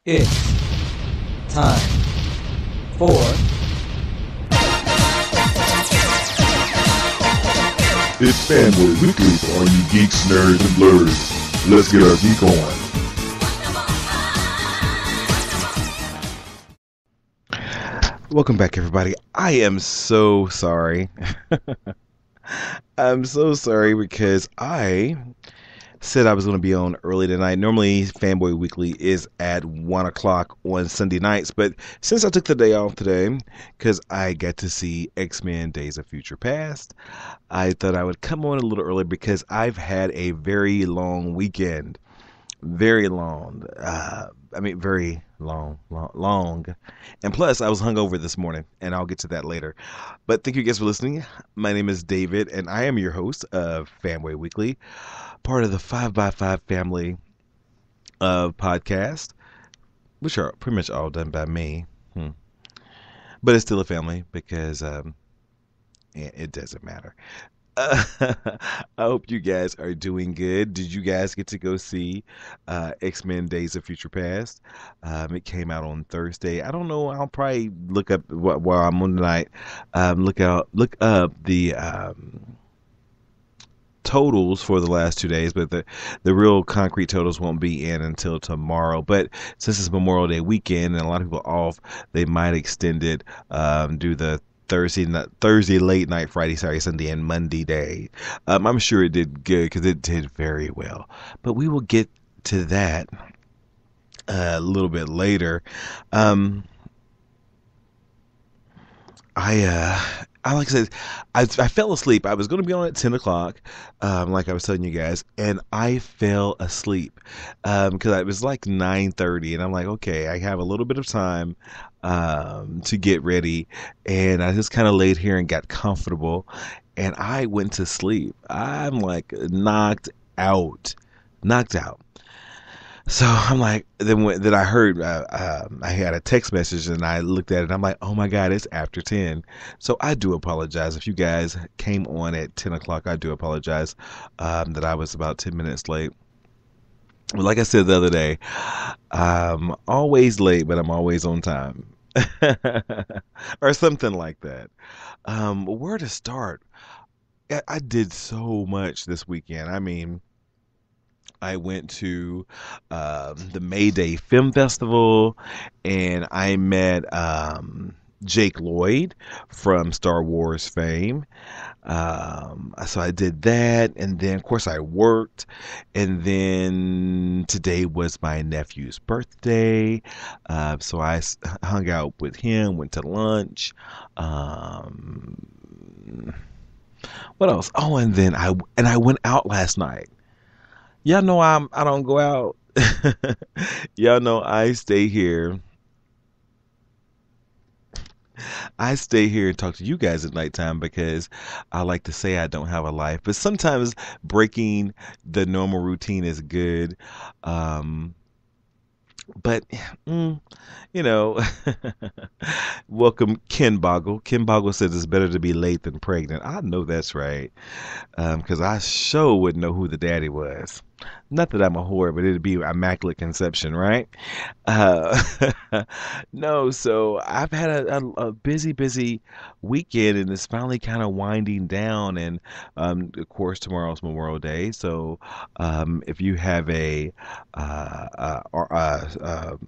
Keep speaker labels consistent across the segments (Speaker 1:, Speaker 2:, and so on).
Speaker 1: It's time for
Speaker 2: It's Fanboy Weekly for all you geeks, nerds, and blurs. Let's get our geek on.
Speaker 3: Welcome back, everybody. I am so sorry. I'm so sorry because I said I was going to be on early tonight. Normally, Fanboy Weekly is at 1 o'clock on Sunday nights, but since I took the day off today because I got to see X-Men Days of Future Past, I thought I would come on a little early because I've had a very long weekend. Very long. Very long. And plus, I was hungover this morning, and I'll get to that later. But thank you guys for listening. My name is David, and I am your host of Fanboy Weekly, part of the 5x5 family of podcasts, which are pretty much all done by me. But it's still a family because it doesn't matter. I hope you guys are doing good. Did you guys get to go see X-Men Days of Future Past? It came out on Thursday. I don't know. I'll probably look up while I'm on tonight. Look up the totals for the last 2 days, but the real concrete totals won't be in until tomorrow. But since it's Memorial Day weekend and a lot of people are off, they might extend it, do the Thursday late night, Friday, Saturday, Sunday, and Monday day. I'm sure it did good because it did very well. But we will get to that a little bit later. Like I said, I fell asleep. I was going to be on at 10 o'clock, like I was telling you guys, and I fell asleep because it was like 9:30, and I'm like, okay, I have a little bit of time to get ready, and I just kind of laid here and got comfortable, and I went to sleep. I'm like knocked out. So I'm like, then I heard I had a text message and I looked at it and I'm like, oh my God, it's after 10. So I do apologize. If you guys came on at 10 o'clock, I do apologize that I was about 10 minutes late. But like I said the other day, I'm always late, but I'm always on time. Or something like that. Where to start? I did so much this weekend. I mean, I went to the May Day Film Festival, and I met Jake Lloyd from Star Wars fame. So I did that, and then of course I worked, and then today was my nephew's birthday, so I hung out with him, went to lunch. What else? Oh, and then I went out last night. Y'all know I don't go out. Y'all know I stay here. I stay here and talk to you guys at nighttime because I like to say I don't have a life. But sometimes breaking the normal routine is good. Um, but you know, welcome Ken Boggle. Ken Boggle says it's better to be late than pregnant. I know that's right, because I sure wouldn't know who the daddy was. Not that I'm a whore, but it'd be immaculate conception, right? Uh, no, so I've had a busy weekend, and it's finally kind of winding down. And of course, tomorrow's Memorial Day. So if you have a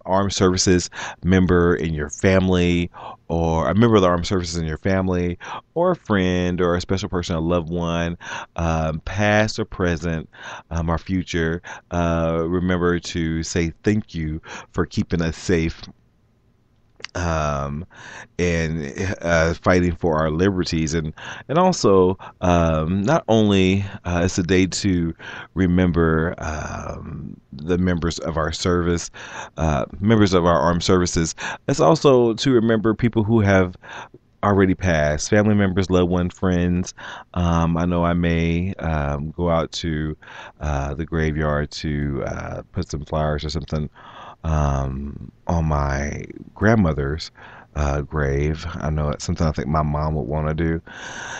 Speaker 3: armed services member in your family, or a member of the armed services in your family, or a friend, or a special person, a loved one, past or present, our future, remember to say thank you for keeping us safe, um, and fighting for our liberties, and also, not only it's a day to remember the members of our service, members of our armed services. It's also to remember people who have already passed, family members, loved ones, friends. I know I may go out to the graveyard to put some flowers or something on my grandmother's grave. I know it's something I think my mom would want to do,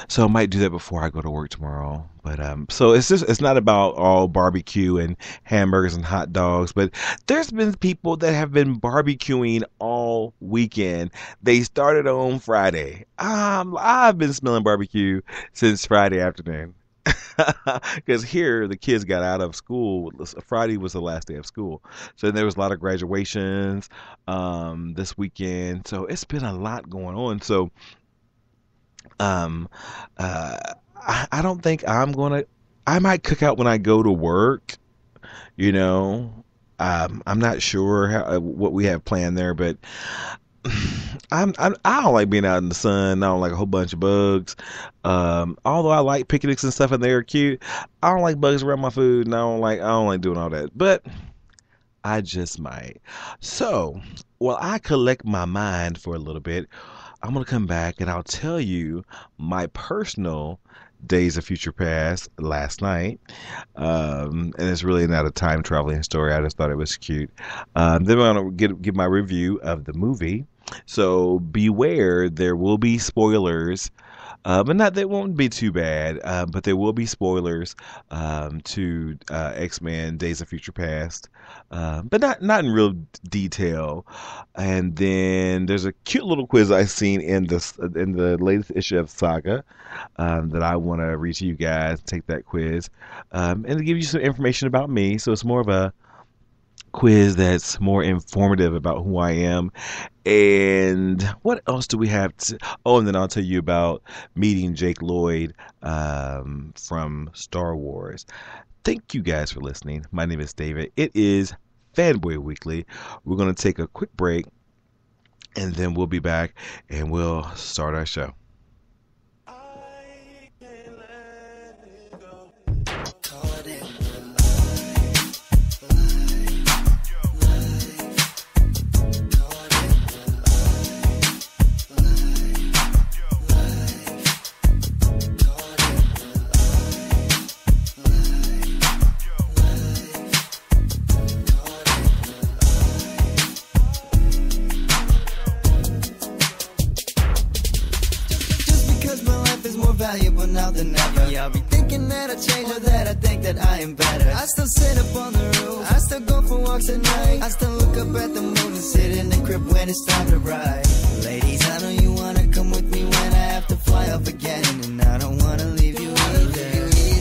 Speaker 3: so I might do that before I go to work tomorrow. But so it's not about all barbecue and hamburgers and hot dogs, but there's been people that have been barbecuing all weekend. They started on Friday. I've been smelling barbecue since Friday afternoon. Because here the kids got out of school. Friday was the last day of school, so there was a lot of graduations this weekend. So it's been a lot going on. So um, I don't think I'm gonna. I might cook out when I go to work. You know, I'm not sure what we have planned there, but I don't like being out in the sun. I don't like a whole bunch of bugs. Although I like picnics and stuff and they're cute, I don't like bugs around my food, and I don't like doing all that. But I just might. So while I collect my mind for a little bit, I'm gonna come back and I'll tell you my personal Days of Future Past last night. And it's really not a time traveling story. I just thought it was cute. Then I'm gonna give my review of the movie. So beware, there will be spoilers. But not they won't be too bad. But there will be spoilers to X-Men: Days of Future Past, but not in real detail. And then there's a cute little quiz I seen in the latest issue of Saga that I want to read to you guys. Take that quiz and to give you some information about me. So it's more of a quiz that's more informative about who I am. And what else do we have oh, and then I'll tell you about meeting Jake Lloyd from Star Wars. Thank you guys for listening. My name is David. It is Fanboy Weekly. We're going to take a quick break and then we'll be back and we'll start our show.
Speaker 1: Valuable now than ever. Yeah, I'll be thinking that I changed or that I think that I am better. I still sit up on the roof, I still go for walks at night. I still look up at the moon and sit in the crib when it's time to ride. Ladies, I know you wanna come with me when I have to fly up again, and I don't wanna leave you either.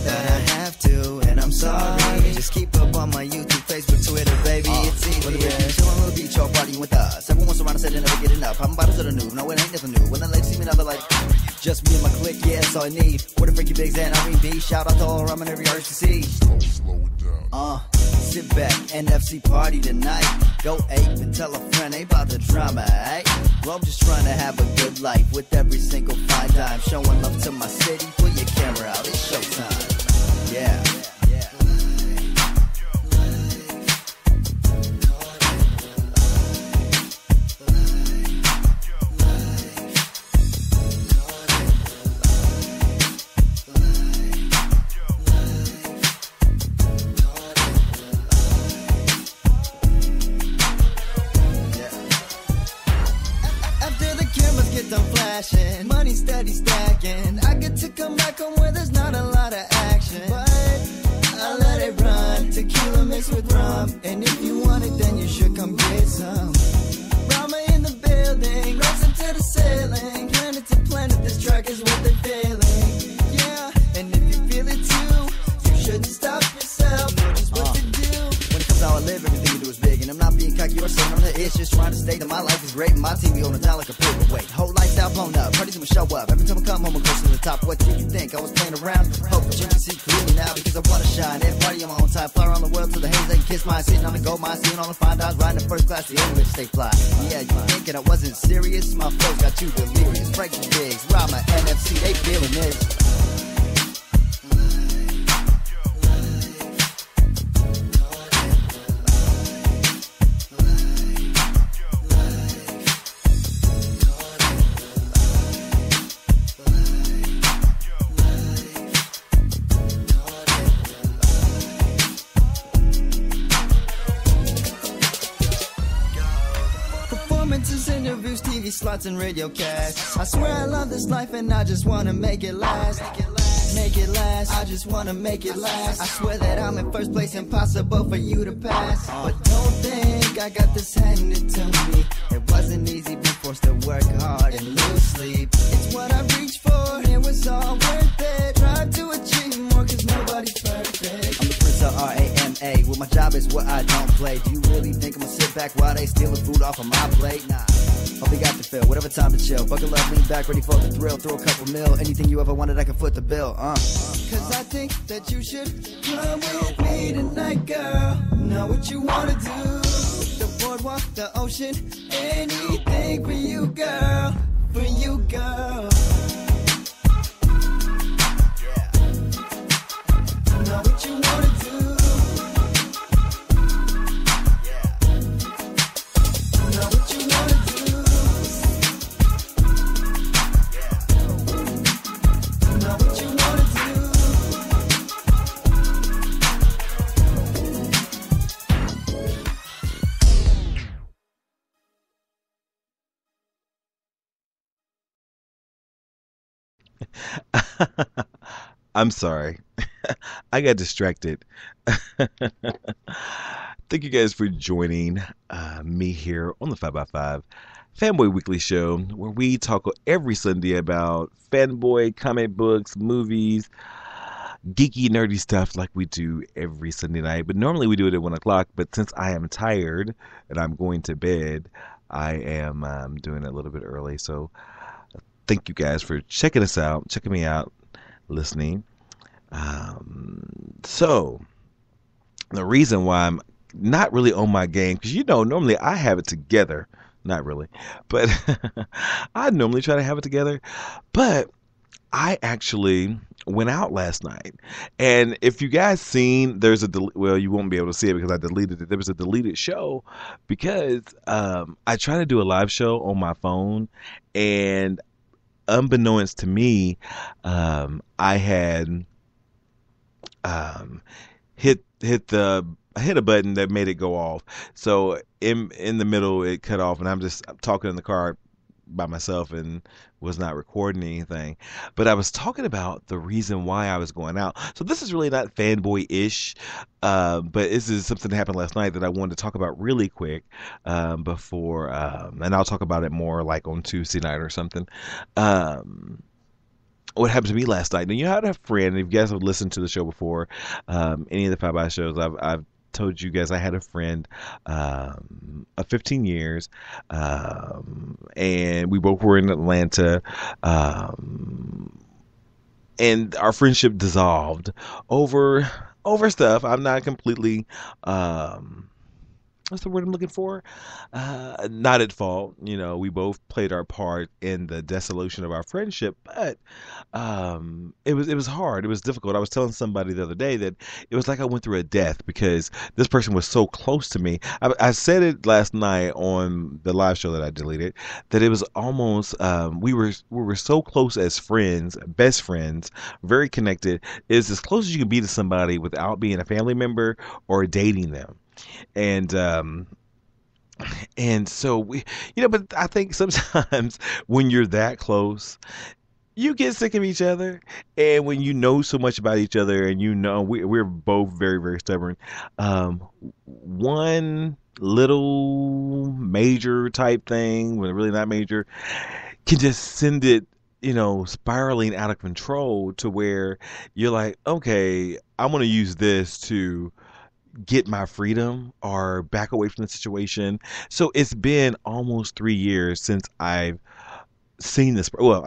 Speaker 1: But I have to, and I'm sorry. Just keep up on my YouTube, Facebook, Twitter, baby. It's easy.
Speaker 4: Chill on a little beach, y'all partying with us. Everyone's around and said they never get enough. I'm bottles of the new, no it ain't nothing new. When the ladies see me now they're like, just me and my clique, yeah, that's all I need. What a freaky bigs and R&B. Shout out to all around every artist to see.
Speaker 2: Slow it down.
Speaker 4: Sit back, NFC party tonight. Go ape and tell a friend, ain't about the drama, eh? Well, I'm just trying to have a good life with every single fine dime. Showing love to my city, pull your camera out, it's showtime. Yeah.
Speaker 1: Money steady stacking. I get to come back home where there's not a lot of action, but I let it run. Tequila mixed with rum, and if you want it, then you should come get some. Rama in the building, rose up to the ceiling. Planet, this track is what they're feeling. Yeah, and if you feel it too, you shouldn't stop yourself. Know just what to do.
Speaker 4: When it comes to how I live, everything you do is big, and I'm not being cocky or saying I'm the itch. Just trying to state that my life is great, and my team be holding down like a paperweight. Whole lifestyle blown up, parties gonna show up. Every time I come home, I'm close to the top. What did you think? I was playing around? Hope that you can see clearly now, because I wanna shine. Every party on my own time, fly around the world to the haze, they can kiss mine. Sitting on the gold mine, seeing all the fine dimes, riding in first class, the English stay fly. Yeah, you thinking I wasn't serious? My flows got you delirious. Breaking bigs, Rama, NFC, they feeling this.
Speaker 1: Performances in the interviews, TV slots, and radio casts. I swear I love this life and I just wanna make it last. Make it last, I just wanna make it last. I swear that I'm in first place, impossible for you to pass. But don't think I got this handed to me. It wasn't easy, being forced to work hard and lose sleep. It's what I reached for, it was all worth it. Tried to achieve more, cause nobody's perfect.
Speaker 4: I'm the Prince of R-A-M-A. Well, my job is what I don't play. Do you really think I'm gonna sit back while they stealing food off of my plate? Nah. Hope you got the feel, whatever time to chill. Buckle up, lean back, ready for the thrill. Throw a couple mil, anything you ever wanted, I can foot the bill.
Speaker 1: Cause I think that you should come with me tonight, girl. Know what you wanna do. The boardwalk, the ocean, anything for you, girl. For you, girl. Know what you wanna do. Know what you wanna do. Know what you wanna do.
Speaker 3: I'm sorry. I got distracted. Thank you guys for joining me here on the 5x5 Fanboy Weekly Show, where we talk every Sunday about fanboy comic books, movies, geeky, nerdy stuff like we do every Sunday night. But normally we do it at 1 o'clock. But since I am tired and I'm going to bed, I am doing it a little bit early. So thank you guys for checking us out, checking me out, listening. So the reason why I'm not really on my game, because normally I have it together, not really, but I normally try to have it together, but I actually went out last night, and if you guys seen, there's well, you won't be able to see it because I deleted it. There was a deleted show because I tried to do a live show on my phone, and unbeknownst to me, I had hit a button that made it go off. So in the middle, it cut off, and I'm talking in the car by myself and was not recording anything. But I was talking about the reason why I was going out. So this is really not fanboy-ish, but this is something that happened last night that I wanted to talk about really quick before, and I'll talk about it more like on Tuesday night or something. What happened to me last night? Now, you had a friend, if you guys have listened to the show before, any of the 5 shows, I've told you guys I had a friend of 15 years, and we both were in Atlanta, and our friendship dissolved over stuff. I'm not completely what's the word I'm looking for? Not at fault. We both played our part in the desolation of our friendship, but it was hard. It was difficult. I was telling somebody the other day that it was like I went through a death because this person was so close to me. I said it last night on the live show that I deleted, that it was almost we were so close as friends, best friends, very connected. It's as close as you can be to somebody without being a family member or dating them. And so but I think sometimes when you're that close, you get sick of each other. And when you know so much about each other, and we're both very, very stubborn, one little major type thing, when really not major, can just send it, spiraling out of control to where you're like, okay, I'm going to use this to get my freedom or back away from the situation. So it's been almost 3 years since I've seen this. Well,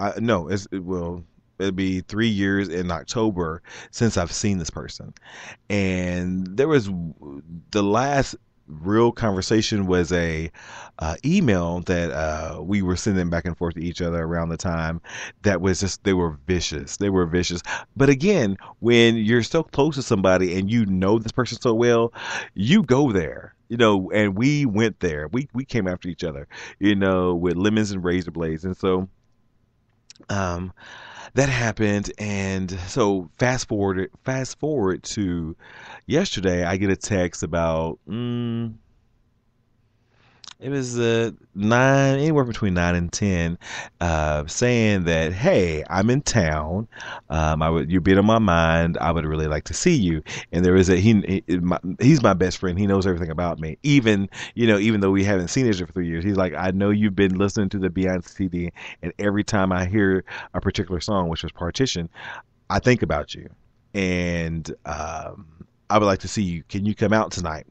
Speaker 3: it'll be 3 years in October since I've seen this person. And there was the last real conversation was a email that we were sending back and forth to each other around the time. That was just, they were vicious. But again, when you're so close to somebody and you know this person so well, you go there, and we went there. We came after each other, with lemons and razor blades. And so that happened. And so fast forward to yesterday, I get a text about It was anywhere between 9 and 10, saying that, hey, I'm in town. You've been on my mind. I would really like to see you. And there is he's my best friend. He knows everything about me. Even though we haven't seen each other for 3 years, he's like, I know you've been listening to the Beyonce CD, and every time I hear a particular song, which was Partition, I think about you. And I would like to see you. Can you come out tonight?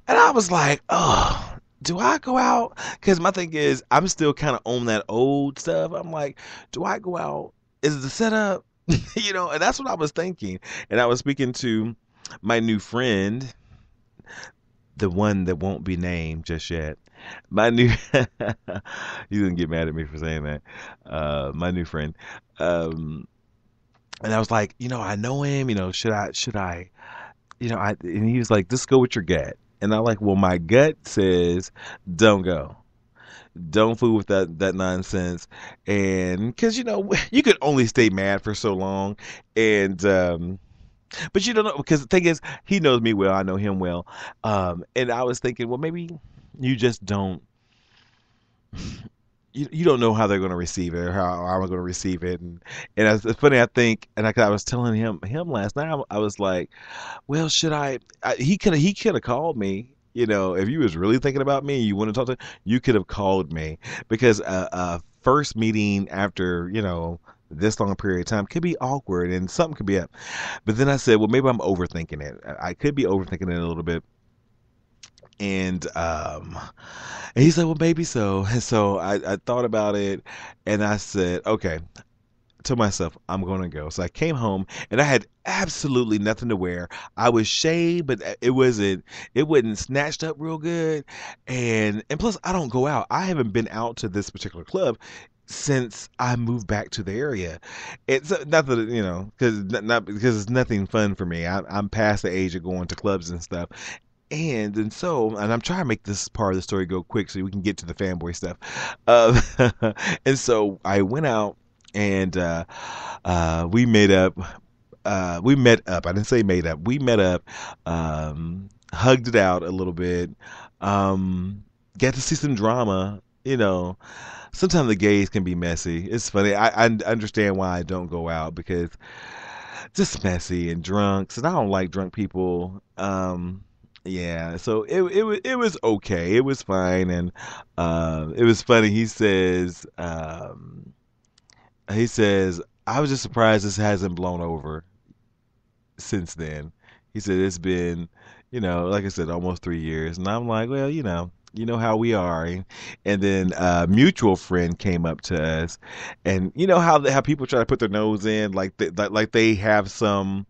Speaker 3: And I was like, oh, do I go out? Because my thing is, I'm still kind of on that old stuff. I'm like, do I go out? Is it the setup? And that's what I was thinking. And I was speaking to my new friend, the one that won't be named just yet. My new, he's gonna get mad at me for saying that. My new friend. And I was like, I know him. Should I? And he was like, just go with your gut. And I'm like, well, my gut says, don't go. Don't fool with that nonsense. And because, you could only stay mad for so long. And, but you don't know, because the thing is, he knows me well. I know him well. And I was thinking, well, maybe you just don't. You don't know how they're going to receive it or how I'm going to receive it. And it's funny, I think, and I was telling him last night, I was like, well, should he could have called me. If you was really thinking about me and you want to talk to, you could have called me, because first meeting after, this long period of time could be awkward and something could be up. But then I said, well, maybe I'm overthinking it. I could be overthinking it a little bit. And he said, well, maybe so. And so I thought about it, and I said, okay, to myself, I'm going to go. So I came home, and I had absolutely nothing to wear. I was shaved, but it wasn't snatched up real good. And plus, I don't go out. I haven't been out to this particular club since I moved back to the area. It's not that, because it's nothing fun for me. I'm past the age of going to clubs and stuff. And I'm trying to make this part of the story go quick so we can get to the fanboy stuff. And so I went out, and we met up. I didn't say made up. We met up, hugged it out a little bit, got to see some drama. Sometimes the gays can be messy. It's funny. I understand why I don't go out, because just messy and drunks, and I don't like drunk people. Yeah, so it was okay. It was fine, and it was funny. He says, I was just surprised this hasn't blown over since then. He said it's been, like I said, almost 3 years, and I'm like, well, you know how we are. And then a mutual friend came up to us, and how people try to put their nose in, like they have some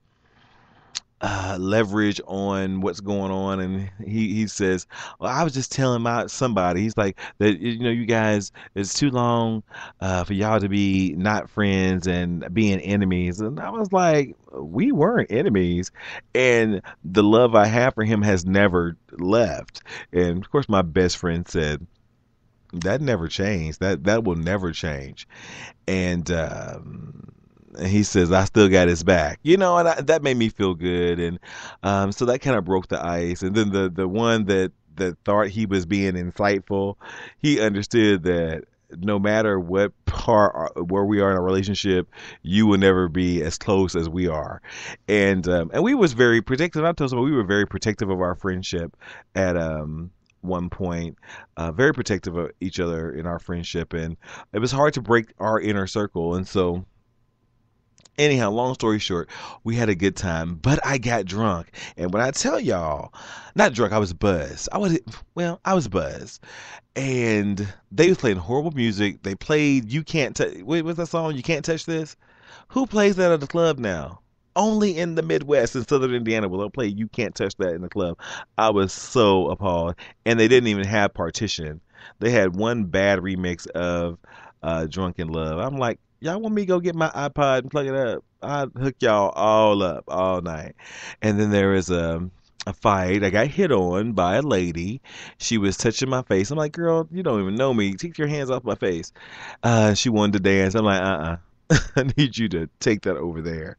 Speaker 3: leverage on what's going on. And he says, well, I was just telling somebody, he's like, that you guys, it's too long for y'all to be not friends and being enemies. And I was like, we weren't enemies, and the love I have for him has never left. And of course my best friend said, that never changed, that will never change. And he says, I still got his back, and that made me feel good. And so that kind of broke the ice. And then the one that thought he was being insightful, he understood that no matter what part where we are in a relationship, you will never be as close as we are. And we was very protective. I told him we were very protective of our friendship at one point, very protective of each other in our friendship, and it was hard to break our inner circle. And so anyhow, long story short, we had a good time, but I got drunk. And when I tell y'all, not drunk, I was buzzed. I was buzzed. And they was playing horrible music. They played what's that song? You Can't Touch This? Who plays that at the club now? Only in the Midwest, in Southern Indiana, will they play You Can't Touch That in the club. I was so appalled. And they didn't even have Partition. They had one bad remix of Drunk in Love. I'm like, y'all want me to go get my iPod and plug it up? I'll hook y'all all up all night. And then there was a fight. I got hit on by a lady. She was touching my face. I'm like, girl, you don't even know me. Take your hands off my face. She wanted to dance. I'm like, I need you to take that over there.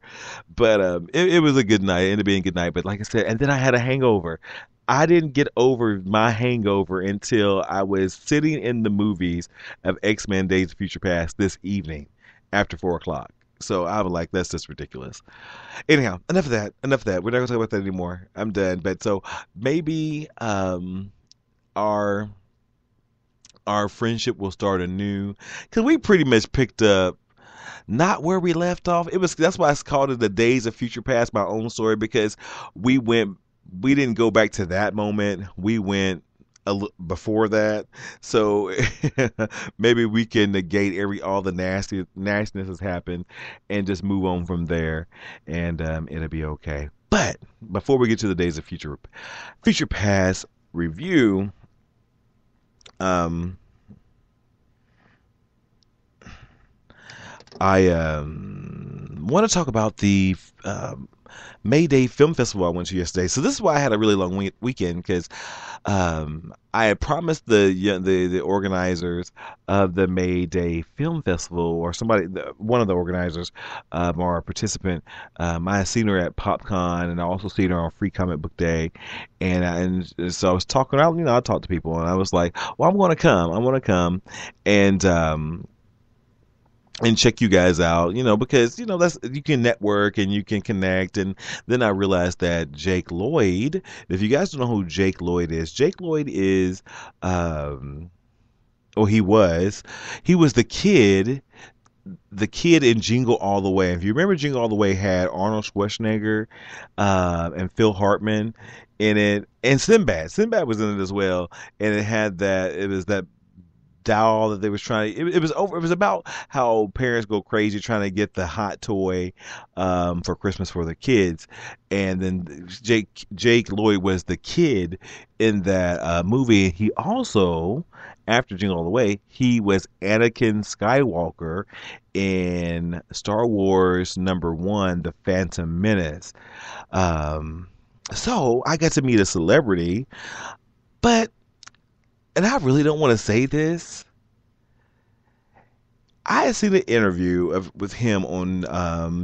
Speaker 3: But it was a good night. It ended up being a good night. But like I said, and then I had a hangover. I didn't get over my hangover until I was sitting in the movies of X-Men Days of Future Past this evening after 4 o'clock. So I was like, that's just ridiculous. Anyhow, enough of that. Enough of that. We're not gonna talk about that anymore. I'm done. But so maybe our our friendship will start anew because we pretty much picked up not where we left off. It was that's why I called it the Days of Future Past, my own story, because we went we didn't go back to that moment. We went before that. So maybe we can negate all the nastiness has happened and just move on from there, and it'll be okay. But before we get to the Days of Future Past review, um I want to talk about the May Day Film Festival I went to yesterday. So this is why I had a really long weekend, because I had promised the organizers of the May Day Film Festival, or one of the organizers, or a participant. I had seen her at PopCon, and I also seen her on Free Comic Book Day, and so I was talking. I talked to people, and I was like, "Well, I'm going to come. I'm going to come," and check you guys out, because that's you can network and you can connect. And then I realized that Jake Lloyd, if you guys don't know who Jake Lloyd is, he was the kid in Jingle All the Way. If you remember, Jingle All the Way had Arnold Schwarzenegger and Phil Hartman in it, and Sinbad was in it as well. And it was that doll that they was trying. It was about how parents go crazy trying to get the hot toy for Christmas for their kids, and then Jake Lloyd was the kid in that movie. He also, after Jingle All the Way, he was Anakin Skywalker in Star Wars #1, The Phantom Menace. So I got to meet a celebrity, and I really don't want to say this. I had seen an interview with him on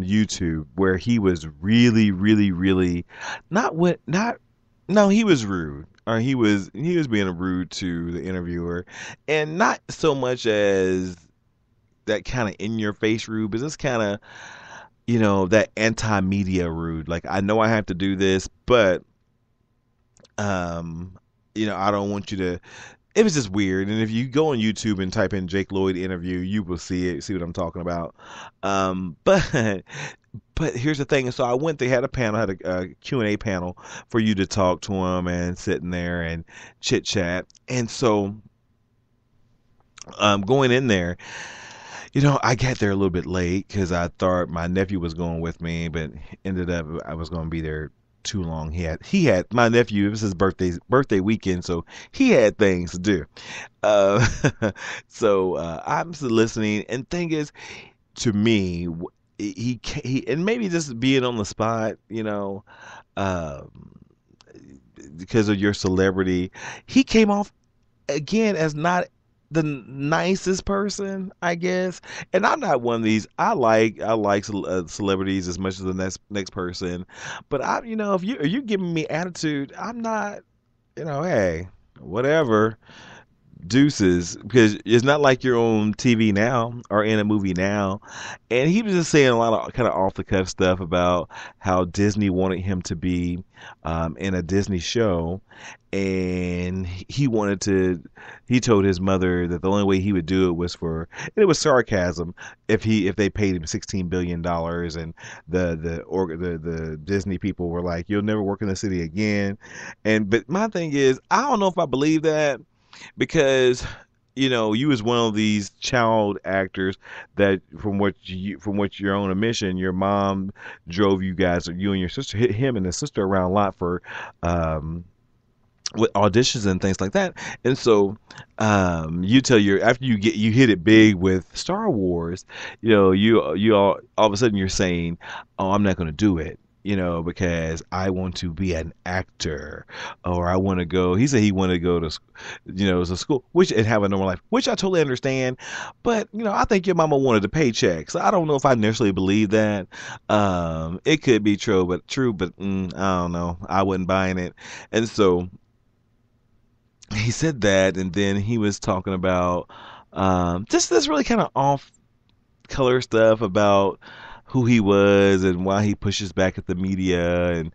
Speaker 3: YouTube where he was really, really, really he was rude, or he was being rude to the interviewer, and not so much as that kind of in your face rude, but it's kind of that anti-media rude. Like, I know I have to do this, but I don't want you to. It was just weird. And if you go on YouTube and type in Jake Lloyd interview, you will see what I'm talking about. But here's the thing. So I went, they had a Q&A panel for you to talk to him and sit in there and chit chat. And so going in there, I got there a little bit late because I thought my nephew was going with me, but ended up I was going to be there too long. He had my nephew, it was his birthday weekend, so he had things to do. So I'm listening, and thing is, to me, he and maybe just being on the spot, because of your celebrity, he came off again as not the nicest person, I guess. And I'm not one of these. I like celebrities as much as the next person, but if you're giving me attitude, I'm not. Hey, whatever. Deuces, because it's not like you're on TV now or in a movie now. And he was just saying a lot of kind of off the cuff stuff about how Disney wanted him to be in a Disney show, and he told his mother that the only way he would do it was and it was sarcasm, if they paid him $16 billion, and the Disney people were like, you'll never work in the city again. But my thing is, I don't know if I believe that, because you was one of these child actors that from what your own admission, your mom drove you guys, or you and your sister, hit him and his sister around a lot for with auditions and things like that. And so after you hit it big with Star Wars, you all of a sudden you're saying, oh, I'm not going to do it. because I want to be an actor, or I want to go. He said he wanted to go to, to school, and have a normal life, which I totally understand. But I think your mama wanted a paycheck, so I don't know if I necessarily believe that. It could be true, but I don't know. I wasn't buying it, and so he said that, and then he was talking about just this really kind of off color stuff about who he was and why he pushes back at the media, and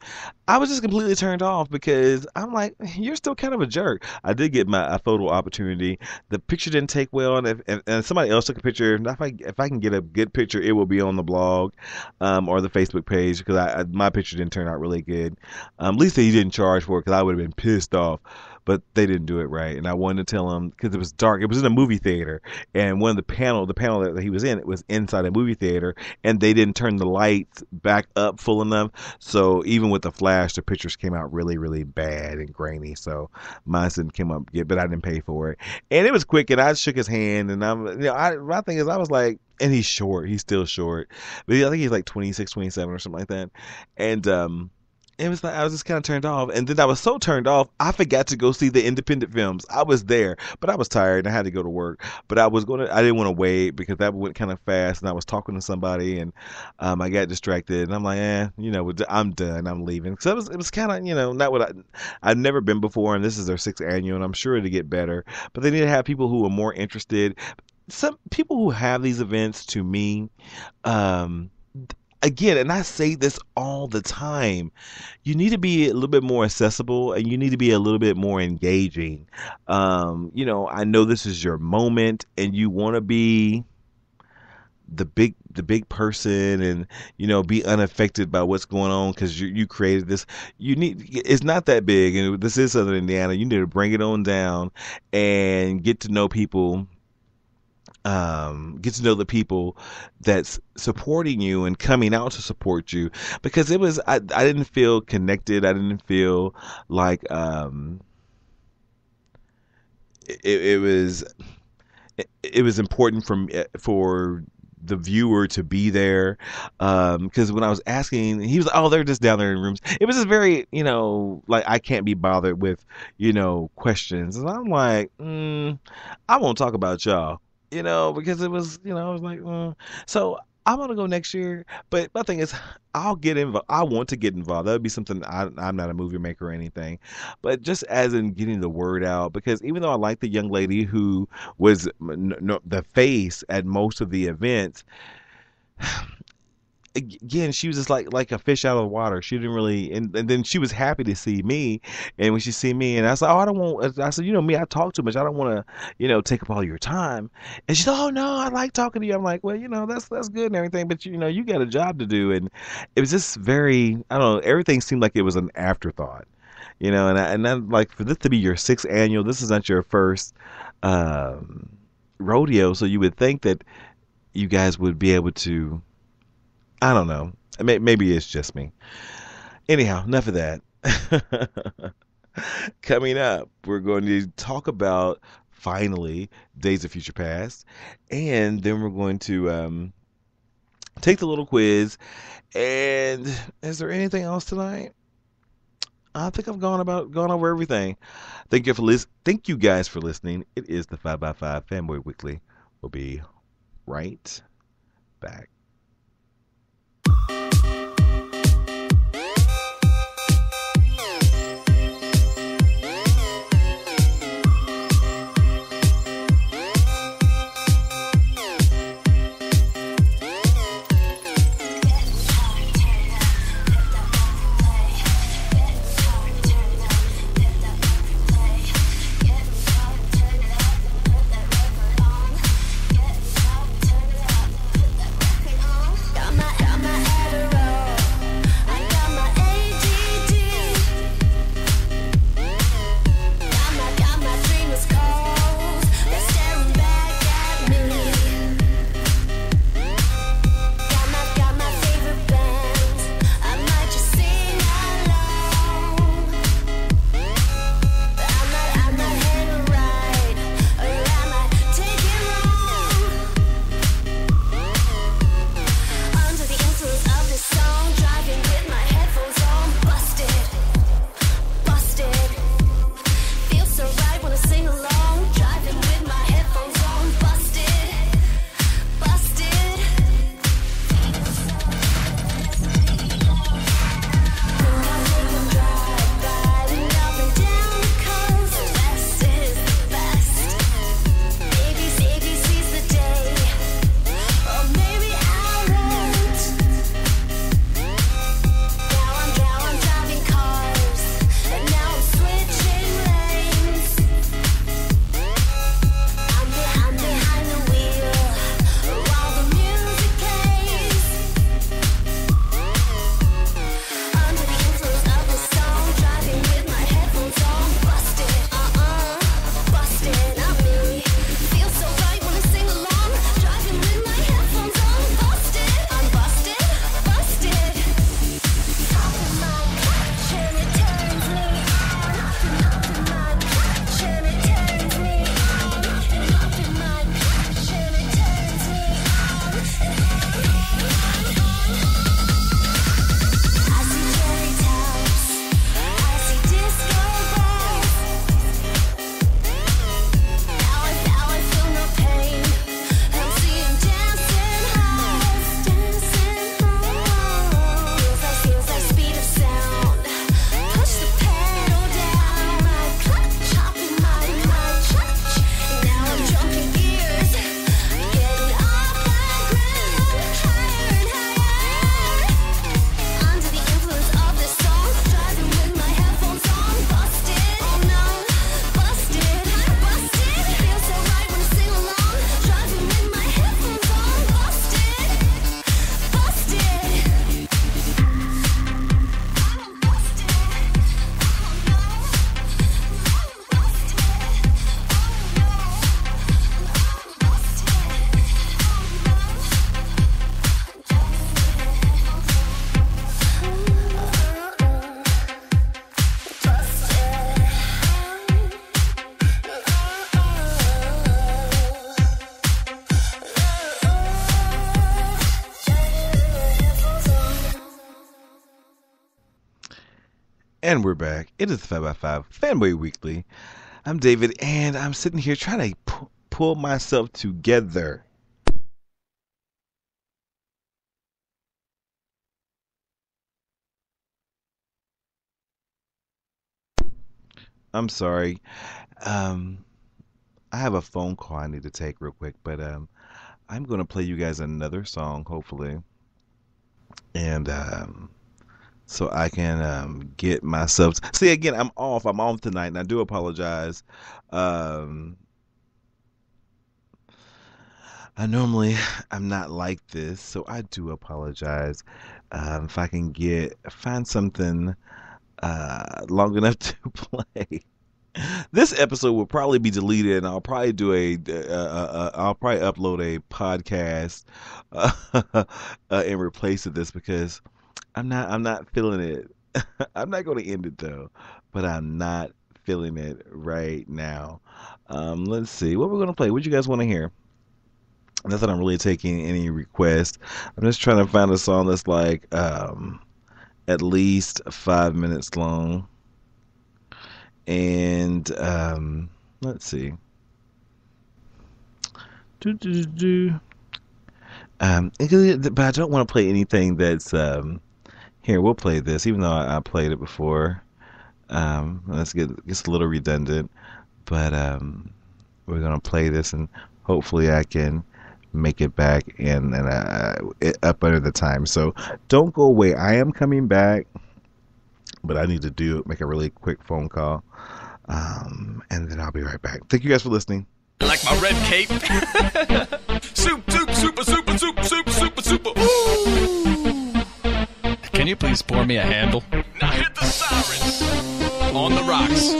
Speaker 3: I was just completely turned off because I'm like, you're still kind of a jerk. I did get a photo opportunity. The picture didn't take well, and somebody else took a picture. If I can get a good picture, it will be on the blog or the Facebook page, because my picture didn't turn out really good. At least he didn't charge for it, because I would have been pissed off. But they didn't do it right, and I wanted to tell him, because it was dark. It was in a movie theater, and the panel that he was in, it was inside a movie theater, and they didn't turn the lights back up full enough. So even with the flash, the pictures came out really, really bad and grainy. So mine didn't come up yet, but I didn't pay for it, and it was quick. And I shook his hand, and my thing is, I was like, and he's short. He's still short, but I think he's like 26, 27 or something like that, and it was like I was just kind of turned off, and then I was so turned off, I forgot to go see the independent films. I was there, but I was tired and I had to go to work. But I didn't want to wait, because that went kind of fast, and I was talking to somebody, and I got distracted, and I'm like, I'm done. I'm leaving. So it was kind of not what I've never been before, and this is their 6th annual, and I'm sure it'll get better. But they need to have people who are more interested. Some people who have these events, to me, again, and I say this all the time, you need to be a little bit more accessible, and you need to be a little bit more engaging. I know this is your moment, and you want to be the big person, and be unaffected by what's going on, because you created this. It's not that big, and this is Southern Indiana. You need to bring it on down and get to know people. Get to know the people that's supporting you and coming out to support you, because I didn't feel connected. I didn't feel like it was important for the viewer to be there, because when I was asking, he was like, oh, they're just down there in rooms. It was just very, like, I can't be bothered with questions, and I'm like, I won't talk about y'all. Because it was, I was like, so I'm going to go next year. But my thing is, I'll get involved. I want to get involved. That would be something. I'm not a movie maker or anything, but just as in getting the word out, because even though I like the young lady who was the face at most of the events, again, she was just like a fish out of the water. She didn't really, and then she was happy to see me. And when she see me, and I said, I said, me, I talk too much. I don't want to, take up all your time. And she said, oh no, I like talking to you. I'm like, well, that's good and everything, but you got a job to do. And it was just very, I don't know, everything seemed like it was an afterthought, and I'm like, for this to be your 6th annual, this is not your first rodeo. So you would think that you guys would be able to, I don't know. Maybe it's just me. Anyhow, enough of that. Coming up, we're going to talk about, finally, Days of Future Past. And then we're going to take the little quiz. And is there anything else tonight? I think I've gone over everything. Thank you guys for listening. It is the 5x5 Fanboy Weekly. We'll be right back. And we're back. It is the 5x5 Fanboy Weekly. I'm David, and I'm sitting here trying to pull myself together. I'm sorry. I have a phone call I need to take real quick, but I'm going to play you guys another song, hopefully. And so I can get myself. See, again, I'm off tonight, and I do apologize. I'm not like this, so I do apologize. If I can find something long enough to play. This episode will probably be deleted, and I'll probably do I'll probably upload a podcast and replace this because I'm not feeling it. I'm not going to end it though, but I'm not feeling it right now. Let's see what we're going to play. What you guys want to hear? Not that I'm really taking any requests. I'm just trying to find a song that's like at least 5 minutes long. And let's see. But I don't want to play anything that's here. We'll play this, even though I played it before. It's a little redundant, but we're gonna play this, and hopefully I can make it back and up under the time. So don't go away. I am coming back, but I need to make a really quick phone call, and then I'll be right back. Thank you guys for listening.
Speaker 5: I like my red cape. Soup, super, super, super, super, super, super. Ooh. Can you please pour me a handle? Now hit the sirens on the rocks.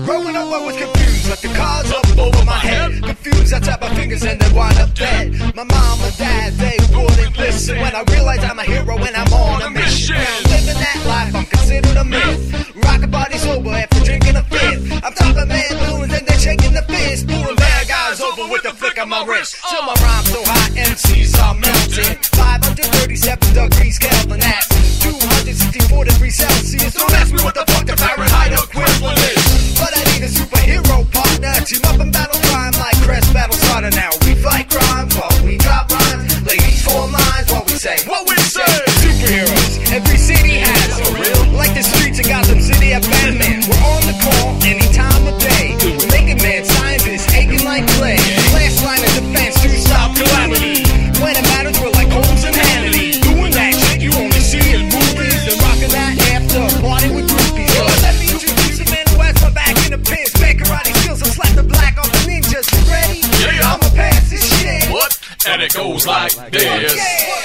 Speaker 6: Growing up, I was confused, like the cards up over my head. Confused, I tap my fingers and then wind up dead. My mom and dad, they wouldn't listen when I realized I'm a hero and I'm on a mission. Living that life, I'm considered a myth. Rockin' body sober after drinking a fifth. I'm topping man balloons and they're shaking the fist. Pulling bad guys over with the flick of my wrist. Till my rhyme's so hot, MCs are melting. 537 degrees Kelvin, that's 264 degrees Celsius. Don't ask me what the fuck the Fahrenheit equivalent is. But I need a superhero partner. Team up and battle crime like Crest Battle Starter. Now we fight crime while we drop rhymes. Ladies form lines while we say what we say. Superheroes, every city has a real. Like the streets of Gotham City at Batman. We're on the call any time of day. Making mad scientists aching like clay. Last line of defense to stop calamity. When it matters, we're like Holmes and Hannity. Doing that shit you only see in movies. And rocking that after party with groupies. Let me introduce the man who has my back in the pants. Back karate skills and slap the black off the ninjas. You ready?
Speaker 5: Yeah.
Speaker 6: I'ma pass this shit.
Speaker 5: What? And it goes like this.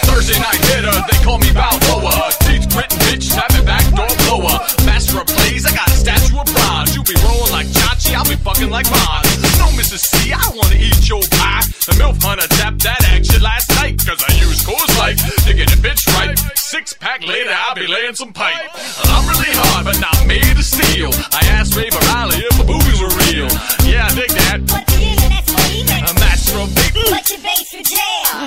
Speaker 5: Thursday night hitter, they call me Balboa. Teeth gritting bitch, tap me back door blower. Master of plays, I got a statue of bronze. You be rolling like Chachi, I'll be fucking like Bond. No, Mrs. C, I wanna eat your pie. The MILF hunter tapped that action last night. Cause I use Coors Light to get a bitch right. 6-pack later, I'll be laying some pipe. I'm really hard, but not made of steel. I asked Ray Riley if my boobies were real. Yeah, I dig that.
Speaker 7: What you using, that's what he meant.
Speaker 5: A master of big.
Speaker 7: What's your base for jail?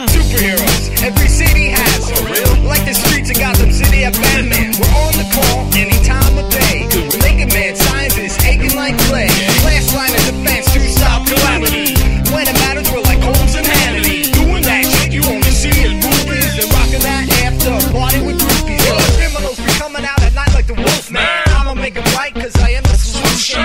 Speaker 6: Superheroes, every city has a real. Like the streets of Gotham City at Batman. We're on the call any time of day. Making mad scientists aching like clay. Last line of defense to stop calamity. When it matters, we're like Holmes and Hannity. Doing that shit you only see in movies. And rocking that after party with groupies. Criminals be coming out at night like the Wolfman. I'ma make it right cause I am the solution.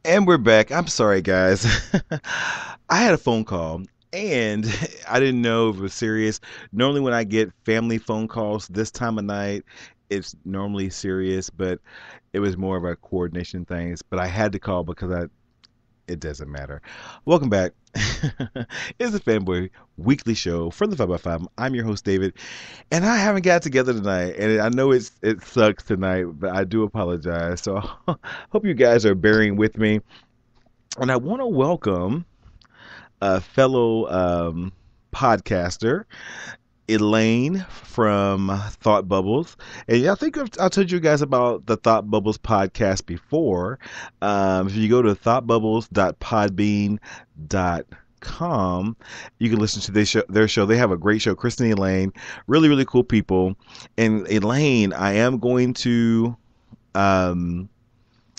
Speaker 3: And we're back. I'm sorry, guys. I had a phone call and I didn't know if it was serious. Normally, when I get family phone calls this time of night, it's normally serious, but it was more of a coordination thing. But I had to call because it doesn't matter. Welcome back. It's the Fanboy Weekly Show from the 5x5. I'm your host, David, and I haven't got together tonight. And I know it sucks tonight, but I do apologize. So I hope you guys are bearing with me. And I want to welcome a fellow podcaster, Elaine from Thought Bubbles. And I think I told you guys about the Thought Bubbles podcast before. If you go to thoughtbubbles.podbean.com, you can listen to their show. They have a great show. Kristen and Elaine, really, really cool people. And Elaine, I am going to Indie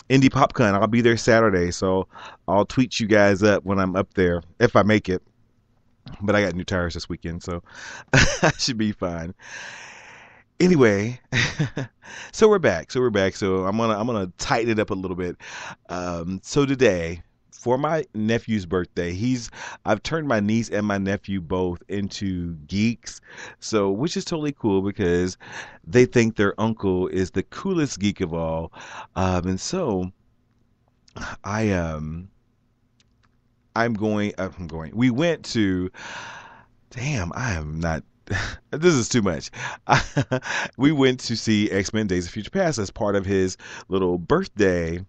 Speaker 3: PopCon. I'll be there Saturday, so I'll tweet you guys up when I'm up there, if I make it. But I got new tires this weekend, so I should be fine. Anyway, so we're back. So I'm gonna tighten it up a little bit. So today, for my nephew's birthday, I've turned my niece and my nephew both into geeks, so which is totally cool because they think their uncle is the coolest geek of all. And so I'm going. We went to. Damn, I am not. This is too much. We went to see X-Men: Days of Future Past as part of his little birthday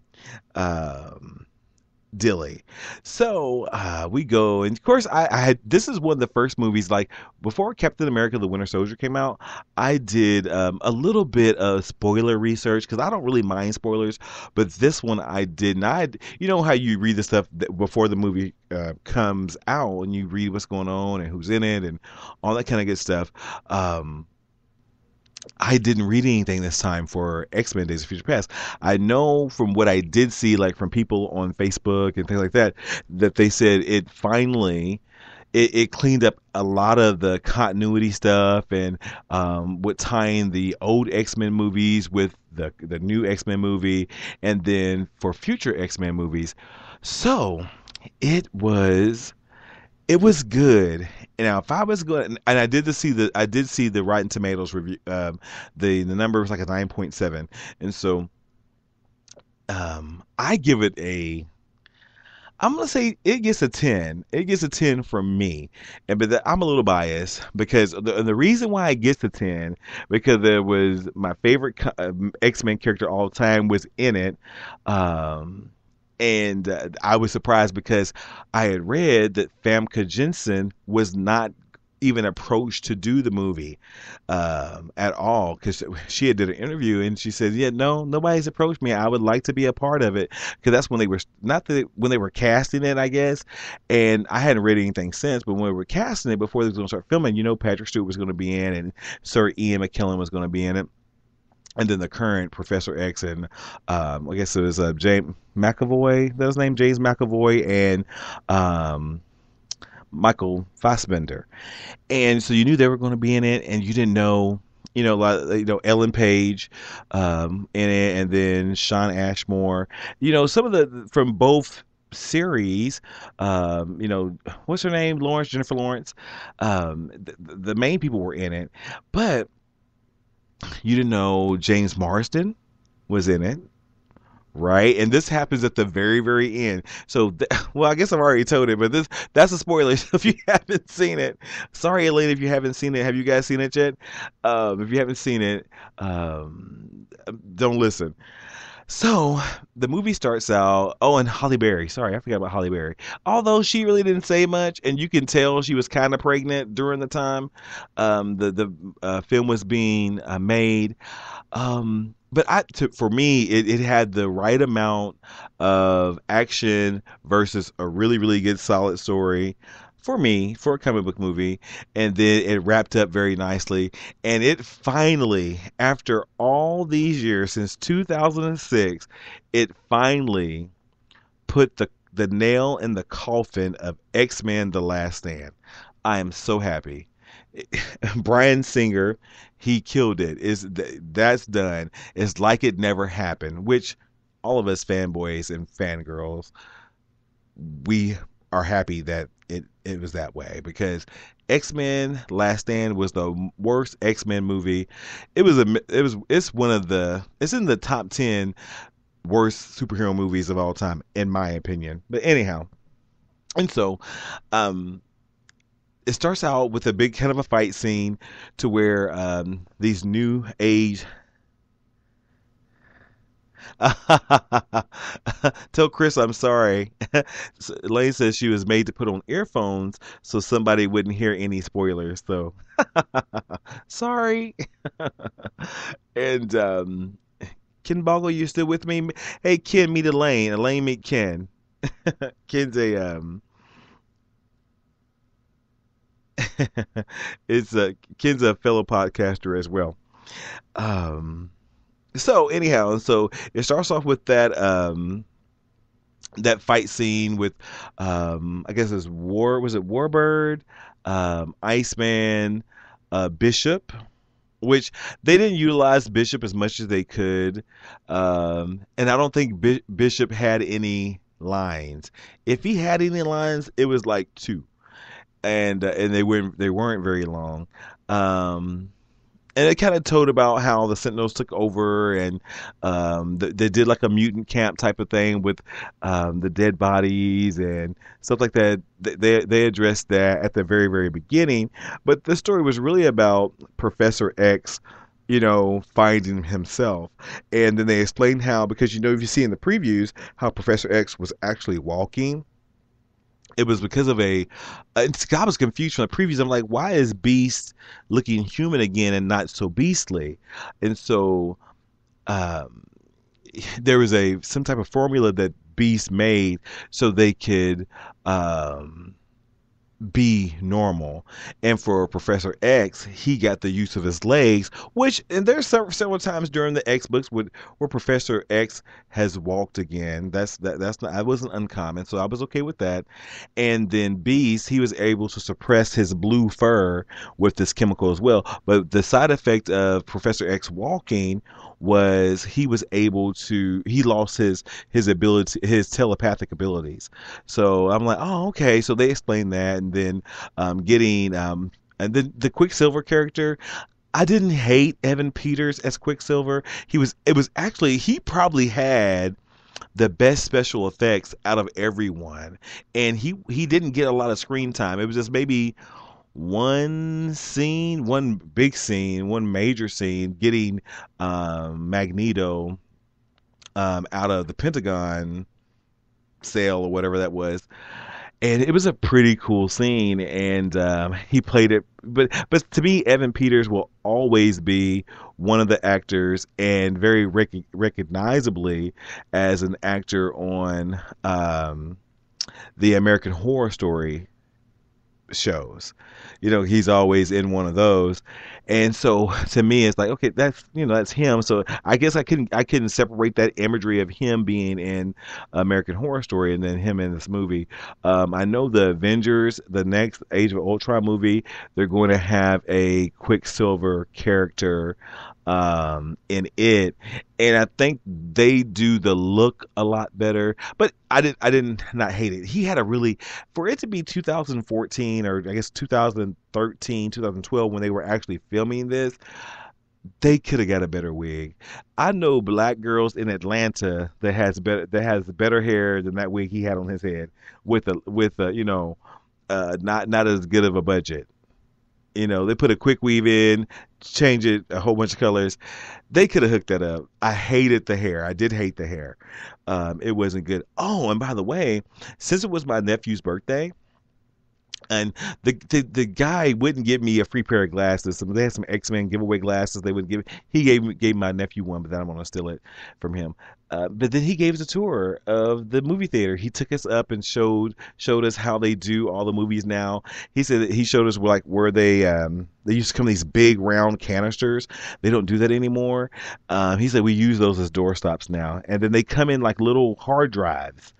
Speaker 3: dilly. So we go, and of course, I had. This is one of the first movies. Like before Captain America: The Winter Soldier came out, I did a little bit of spoiler research because I don't really mind spoilers, but this one I did not. You know how you read the stuff before the movie comes out, and you read what's going on and who's in it and all that kind of good stuff. I didn't read anything this time for X-Men Days of Future Past. I know from what I did see, like from people on Facebook and things like that, that they said it finally it cleaned up a lot of the continuity stuff and with tying the old X-Men movies with the new X-Men movie and then for future X-Men movies. So it was good. Now, if I was going, and I did see the Rotten Tomatoes review. The number was like a 9.7, and so I give it I'm gonna say it gets a 10. It gets a 10 from me, but I'm a little biased because the reason why it gets a 10 because there was my favorite X-Men character all time was in it. And I was surprised because I had read that Famke Janssen was not even approached to do the movie at all because she had did an interview and she said, "Yeah, no, nobody's approached me. I would like to be a part of it," because that's when they were when they were casting it, I guess. And I hadn't read anything since, but when we were casting it before they was going to start filming, Patrick Stewart was going to be in, and Sir Ian McKellen was going to be in it. And then the current Professor X and I guess it was James McAvoy. That was his name, James McAvoy, and Michael Fassbender. And so you knew they were going to be in it, and you didn't know, Ellen Page in it, and then Sean Ashmore. Some of the from both series. What's her name? Jennifer Lawrence. The main people were in it, but you didn't know James Marsden was in it, right? And this happens at the very, very end. So, I guess I've already told it, but that's a spoiler. So if you haven't seen it, sorry, Elaine, if you haven't seen it. Have you guys seen it yet? If you haven't seen it, don't listen. So the movie starts out. Oh, and Halle Berry. Sorry, I forgot about Halle Berry. Although she really didn't say much, and you can tell she was kind of pregnant during the time the film was being made. But for me, it had the right amount of action versus a really, really good, solid story. For me, for a comic book movie, and then it wrapped up very nicely, and it finally, after all these years, since 2006, it finally put the nail in the coffin of X-Men: The Last Stand. I am so happy. Bryan Singer, he killed it. That's done. It's like it never happened, which all of us fanboys and fangirls, we are happy that it was that way, because X-Men Last Stand was the worst X-Men movie. It's one of the, it's in the top 10 worst superhero movies of all time, in my opinion. But anyhow, and so it starts out with a big kind of a fight scene to where these new age. Tell Chris I'm sorry. Elaine says she was made to put on earphones so somebody wouldn't hear any spoilers. So sorry. And Ken Boggle, you still with me? Hey Ken, meet Elaine. Elaine meet Ken. Ken's a Ken's a fellow podcaster as well. So anyhow, so it starts off with that that fight scene with I guess it's Warbird, Iceman, Bishop, which they didn't utilize Bishop as much as they could, and I don't think Bishop had any lines. If he had any lines, it was like 2, and they weren't very long. And it kind of told about how the Sentinels took over, and they did like a mutant camp type of thing with the dead bodies and stuff like that. They addressed that at the very, very beginning. But the story was really about Professor X, finding himself. And then they explained how, because, if you see in the previews how Professor X was actually walking, it was because of I was confused from the previews. I'm like, why is Beast looking human again and not so beastly? And so there was some type of formula that Beast made so they could be normal. And for Professor X, he got the use of his legs, and there's several times during the X books where Professor X has walked again. That's not, I wasn't uncommon, so I was okay with that. And then Beast, he was able to suppress his blue fur with this chemical as well. But the side effect of Professor X walking was he lost his ability, his telepathic abilities. So I'm like, oh, okay. So they explained that, and then and then the Quicksilver character, I didn't hate Evan Peters as Quicksilver. He probably had the best special effects out of everyone, and he didn't get a lot of screen time. It was just maybe one major scene, getting Magneto out of the Pentagon cell or whatever that was. And it was a pretty cool scene, and he played it. But to me, Evan Peters will always be one of the actors, and very recognizably as an actor on the American Horror Story shows. He's always in one of those. And so to me, it's like, okay, that's him. So I guess I couldn't separate that imagery of him being in American Horror Story and then him in this movie. I know the Avengers, the next Age of Ultron movie, they're going to have a Quicksilver character in it, and I think they do the look a lot better. But I didn't not hate it. He had for it to be 2014, or I guess 2013, 2012 when they were actually filming this, they could have got a better wig. I know black girls in Atlanta that has better hair than that wig he had on his head with not as good of a budget. They put a quick weave in, change it a whole bunch of colors. They could have hooked that up. I hated the hair. I did hate the hair. It wasn't good. Oh, and by the way, since it was my nephew's birthday, and the guy wouldn't give me a free pair of glasses. They had some X-Men giveaway glasses. They wouldn't give. He gave my nephew one, but then I'm gonna steal it from him. But then he gave us a tour of the movie theater. He took us up and showed us how they do all the movies now. He said that he showed us where they used to come in these big round canisters. They don't do that anymore. He said we use those as doorstops now, and then they come in like little hard drives.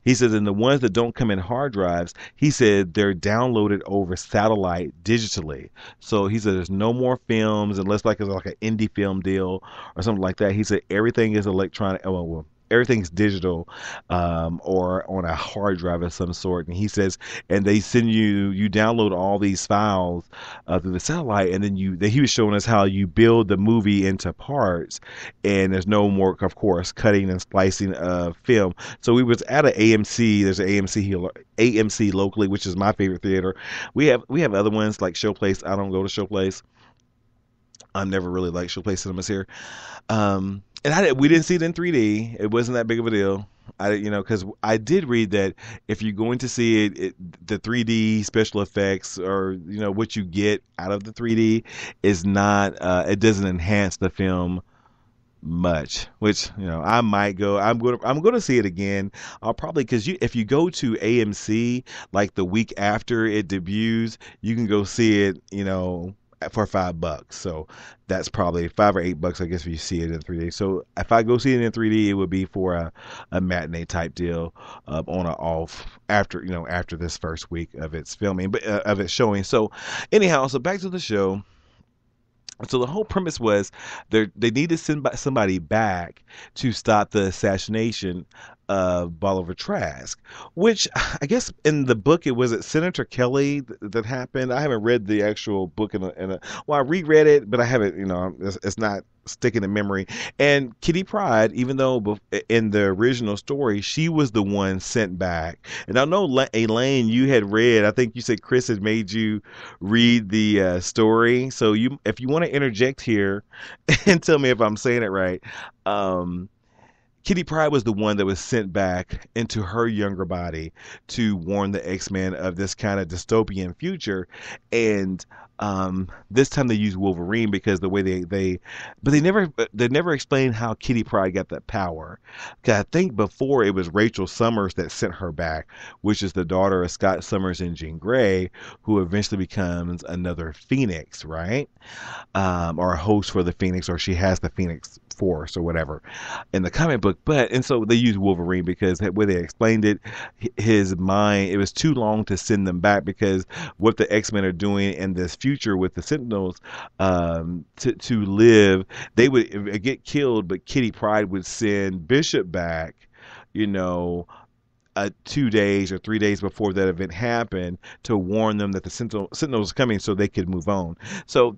Speaker 3: He says, and the ones that don't come in hard drives, he said they're downloaded over satellite digitally. So he said there's no more films unless it's like an indie film deal or something like that. He said everything is electronic. Oh, well, everything's digital, or on a hard drive of some sort. And he says, and they send you download all these files through the satellite, and then he was showing us how you build the movie into parts, and there's no more, of course, cutting and splicing of film. So we was at an AMC. There's an AMC here, AMC locally, which is my favorite theater. We have other ones like Showplace. I don't go to Showplace. I'm never really like Showplace cinemas here. And we didn't see it in 3D. It wasn't that big of a deal. Because I did read that if you're going to see the 3D special effects, or what you get out of the 3D is not. It doesn't enhance the film much. Which I might go. I'm going to see it again. I'll probably, because if you go to AMC like the week after it debuts, you can go see it. For $5. So that's probably $5 or $8, I guess, if you see it in 3D. So if I go see it in 3D, it would be for a matinee type deal, on or off after this first week of its filming, but of its showing. So anyhow, so back to the show. So the whole premise was they need to send somebody back to stop the assassination of Bolivar Trask, which I guess in the book, it was Senator Kelly that happened. I haven't read the actual book I reread it, but I haven't, it's not sticking in memory. And Kitty Pryde, even though in the original story, she was the one sent back. And I know, Elaine, you had read, I think you said Chris had made you read the story. So if you want to interject here and tell me if I'm saying it right, Kitty Pryde was the one that was sent back into her younger body to warn the X-Men of this kind of dystopian future. And this time they used Wolverine because the way they never explained how Kitty Pryde got that power. Because I think before it was Rachel Summers that sent her back, which is the daughter of Scott Summers and Jean Grey, who eventually becomes another Phoenix, right? Or a host for the Phoenix, or she has the Phoenix Force or whatever in the comic book. And so they used Wolverine because the way they explained it, his mind, it was too long to send them back, because what the X-Men are doing in this future with the Sentinels, to live, they would get killed, but Kitty Pryde would send Bishop back, 2 days or 3 days before that event happened, to warn them that the Sentinels was coming, so they could move on. So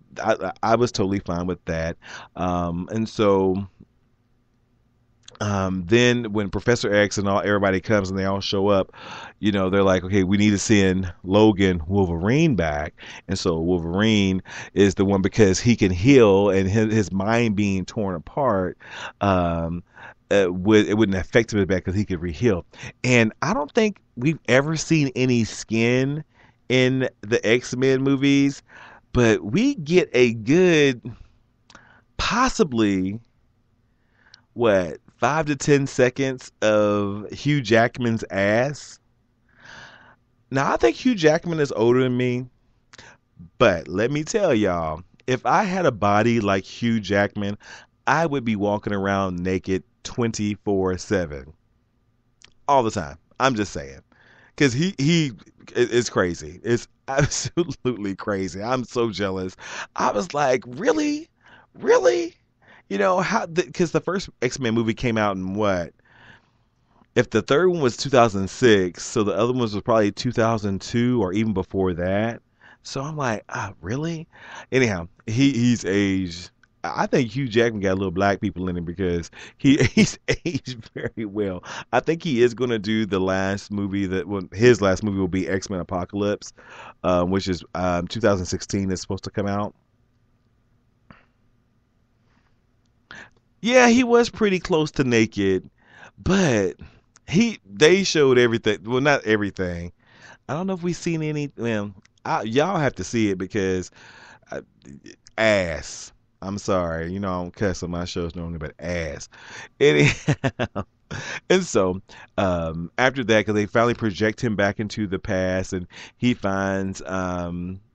Speaker 3: I was totally fine with that. And so then when Professor X and everybody comes and they all show up, they're like, okay, we need to send Logan Wolverine back. And so Wolverine is the one, because he can heal, and his mind being torn apart, it wouldn't affect him back, because he could re-heal. And I don't think we've ever seen any skin in the X-Men movies, but we get a good, possibly, 5 to 10 seconds of Hugh Jackman's ass. Now, I think Hugh Jackman is older than me, but let me tell y'all, if I had a body like Hugh Jackman, I would be walking around naked 24/7 all the time. I'm just saying, because it's crazy. It's absolutely crazy. I'm so jealous. I was like, really? Because the first X-Men movie came out in what? If the third one was 2006, so the other ones was probably 2002 or even before that. So I'm like, really? Anyhow, he's aged. I think Hugh Jackman got a little black people in him, because he's aged very well. I think he is going to do the last movie his last movie will be X-Men Apocalypse, which is 2016 is supposed to come out. Yeah, he was pretty close to naked, but they showed everything. Well, not everything. I don't know if we've seen any. Well, y'all have to see it, because ass. I'm sorry, I don't cuss on my shows normally, but ass. Anyhow, and so after that, because they finally project him back into the past, and he finds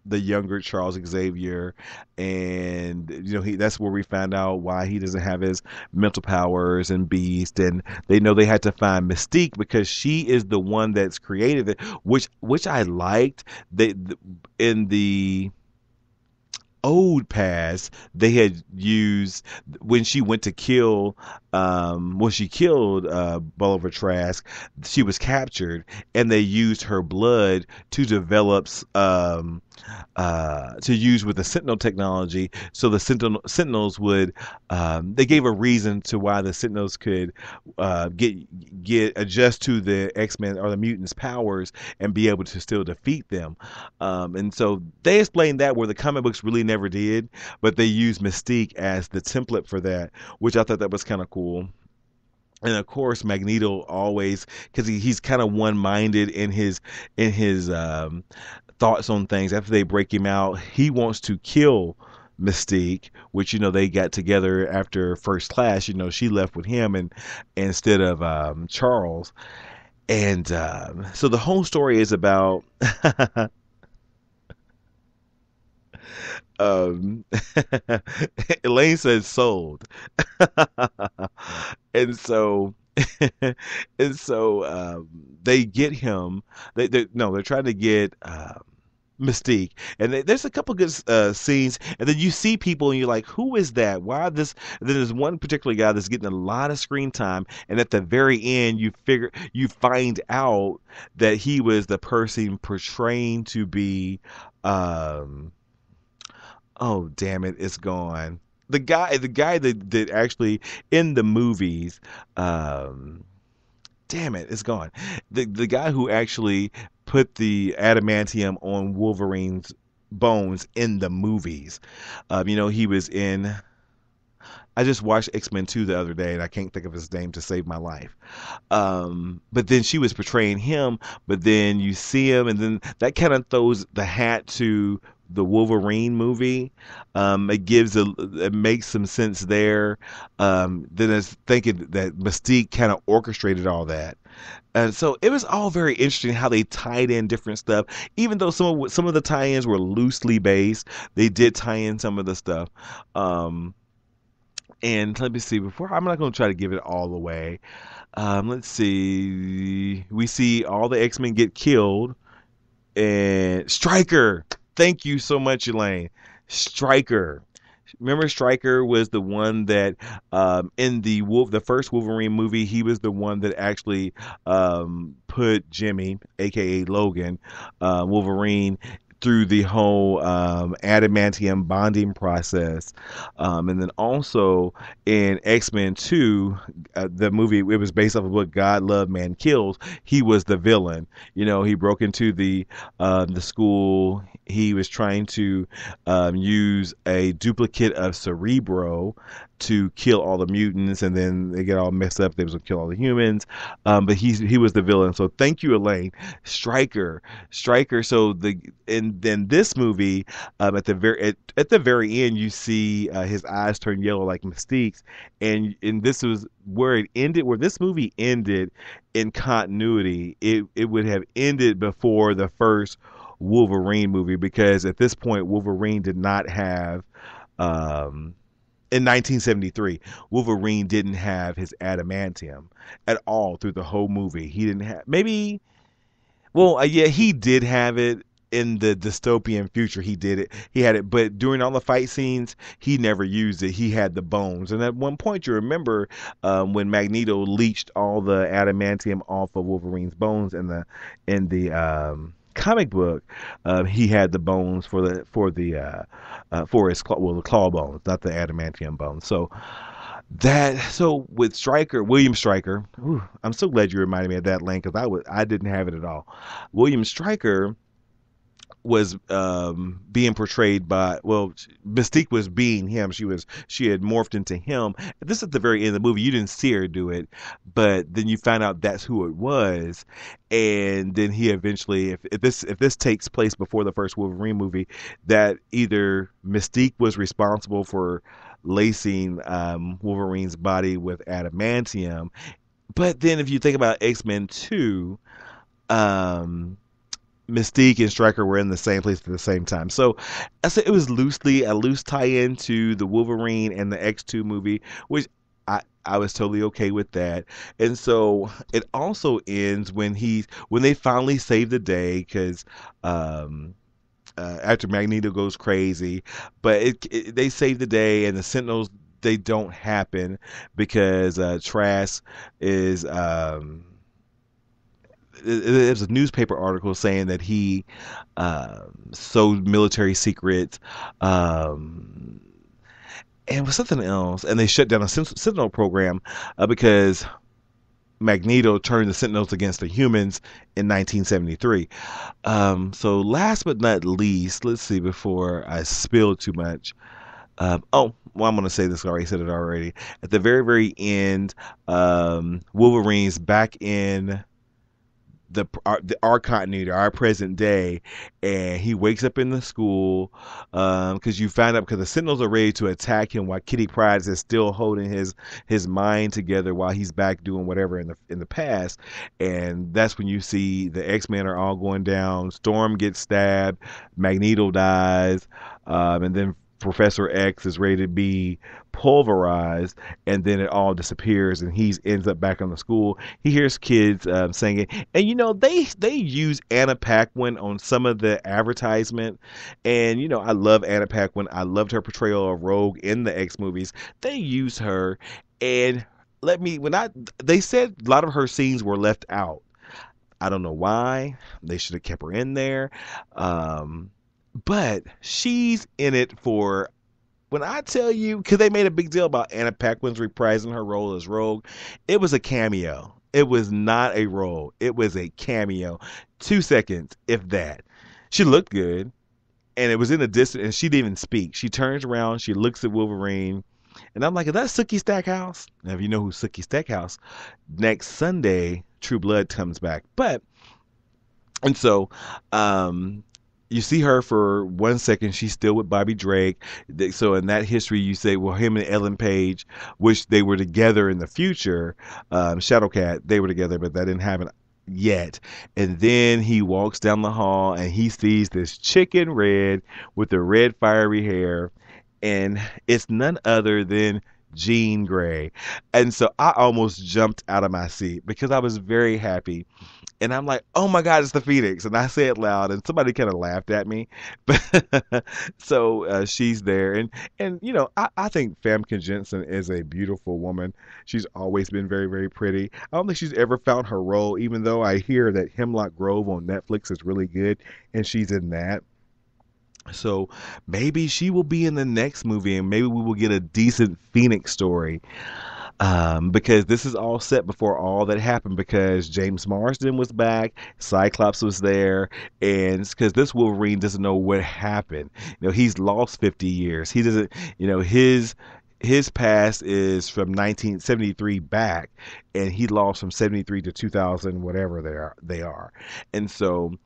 Speaker 3: the younger Charles Xavier, and that's where we found out why he doesn't have his mental powers and Beast, and they know they had to find Mystique, because she is the one that's created it, which I liked. In the old past, they had used, when she went to kill when she killed Bolivar Trask, she was captured, and they used her blood to develop to use with the Sentinel technology. So the Sentinels would they gave a reason to why the Sentinels could get adjust to the X-Men or the mutants' powers and be able to still defeat them. And so they explained that where the comic books really never did, but they used Mystique as the template for that, which I thought that was kind of cool. And of course, Magneto always, because he's kind of one-minded in his thoughts on things. After they break him out, he wants to kill Mystique, which they got together after First Class. She left with him and instead of Charles. And so the whole story is about Elaine says sold. and so they get him. They're trying to get Mystique, and there's a couple good scenes, and then you see people and you're like, who is that? Why this? And then there's one particular guy that's getting a lot of screen time, and at the very end you find out that he was the person portraying to be oh damn it, it's gone. The guy that actually in the movies, damn it, it's gone. The guy who actually put the adamantium on Wolverine's bones in the movies. He was in. I just watched X-Men 2 the other day, and I can't think of his name to save my life. But then she was portraying him, but then you see him, and then that kind of throws the hat to the Wolverine movie. It makes some sense there. Then it's thinking that Mystique kind of orchestrated all that. And so it was all very interesting how they tied in different stuff. Even though some of the tie-ins were loosely based, they did tie in some of the stuff. And let me see. I'm not going to try to give it all away. Let's see. We see all the X-Men get killed. And Stryker. Thank you so much, Elaine. Stryker. Remember, Stryker was the one that in the first Wolverine movie, he was the one that actually put Jimmy, aka Logan, Wolverine, through the whole adamantium bonding process. And then also in X-Men 2, the movie, it was based off of what God Love Man Kills. He was the villain. He broke into the school. He was trying to use a duplicate of Cerebro to kill all the mutants, and then they get all messed up. They was gonna kill all the humans, but he was the villain. So thank you, Elaine. Stryker. So then this movie, at the very end, you see his eyes turn yellow like Mystique's, and this was where it ended. Where this movie ended in continuity, it would have ended before the first Wolverine movie, because at this point Wolverine did not have in 1973, Wolverine didn't have his adamantium at all through the whole movie. He didn't have, he did have it in the dystopian future. He had it, but during all the fight scenes, he never used it. He had the bones. And at one point, you remember when Magneto leached all the adamantium off of Wolverine's bones in the comic book, he had the bones for his the claw bones, not the adamantium bones. So with Stryker, William Stryker, I'm so glad you reminded me of that, Lane, because I didn't have it at all. William Stryker was being portrayed by, Mystique was being him. She had morphed into him. This at the very end of the movie, you didn't see her do it, but then you find out that's who it was, and then he eventually, if this takes place before the first Wolverine movie, that either Mystique was responsible for lacing Wolverine's body with adamantium, but then if you think about X-Men 2, Mystique and Stryker were in the same place at the same time. So I said it was a loose tie-in to the Wolverine and the X2 movie, which I was totally okay with that. And so it also ends when they finally save the day, because after Magneto goes crazy, but they save the day, and the Sentinels they don't happen because Trask is there's a newspaper article saying that he sold military secrets and was something else, and they shut down a Sentinel program because Magneto turned the Sentinels against the humans in 1973. So last but not least, let's see before I spill too much. I'm going to say this. I already said it already. At the very, very end, Wolverine's back in our continuity, our present day, and he wakes up in the school because you find out because the Sentinels are ready to attack him while Kitty Pryde is still holding his mind together while he's back doing whatever in the past, and that's when you see the X-Men are all going down. Storm gets stabbed, Magneto dies, and then Professor X is ready to be pulverized, and then it all disappears, and he ends up back on the school. He hears kids singing, and they use Anna Paquin on some of the advertisement, and I love Anna Paquin. I loved her portrayal of Rogue in the X movies. They use her, and they said a lot of her scenes were left out. I don't know why. They should have kept her in there. But she's in it for, when I tell you, because they made a big deal about Anna Paquin's reprising her role as Rogue, it was a cameo. It was not a role. It was a cameo. 2 seconds, if that. She looked good, and it was in the distance, and she didn't even speak. She turns around, she looks at Wolverine, and I'm like, is that Sookie Stackhouse? Now, if you know who Sookie Stackhouse, next Sunday, True Blood comes back. And so, you see her for 1 second. She's still with Bobby Drake. So in that history, you say, well, him and Ellen Page, which they were together in the future, Shadowcat, they were together, but that didn't happen yet. And then he walks down the hall and he sees this chick in red with the red fiery hair. And it's none other than Jean Grey. And so I almost jumped out of my seat because I was very happy. And I'm like, oh my God, it's the Phoenix. And I say it loud, and somebody kind of laughed at me. But so she's there. And I think Famke Janssen is a beautiful woman. She's always been very, very pretty. I don't think she's ever found her role, even though I hear that Hemlock Grove on Netflix is really good, and she's in that. So maybe she will be in the next movie, and maybe we will get a decent Phoenix story. Because this is all set before all that happened, because James Marsden was back, Cyclops was there, and because this Wolverine doesn't know what happened. He's lost 50 years. He doesn't, his past is from 1973 back, and he lost from 73 to 2000, whatever they are. And so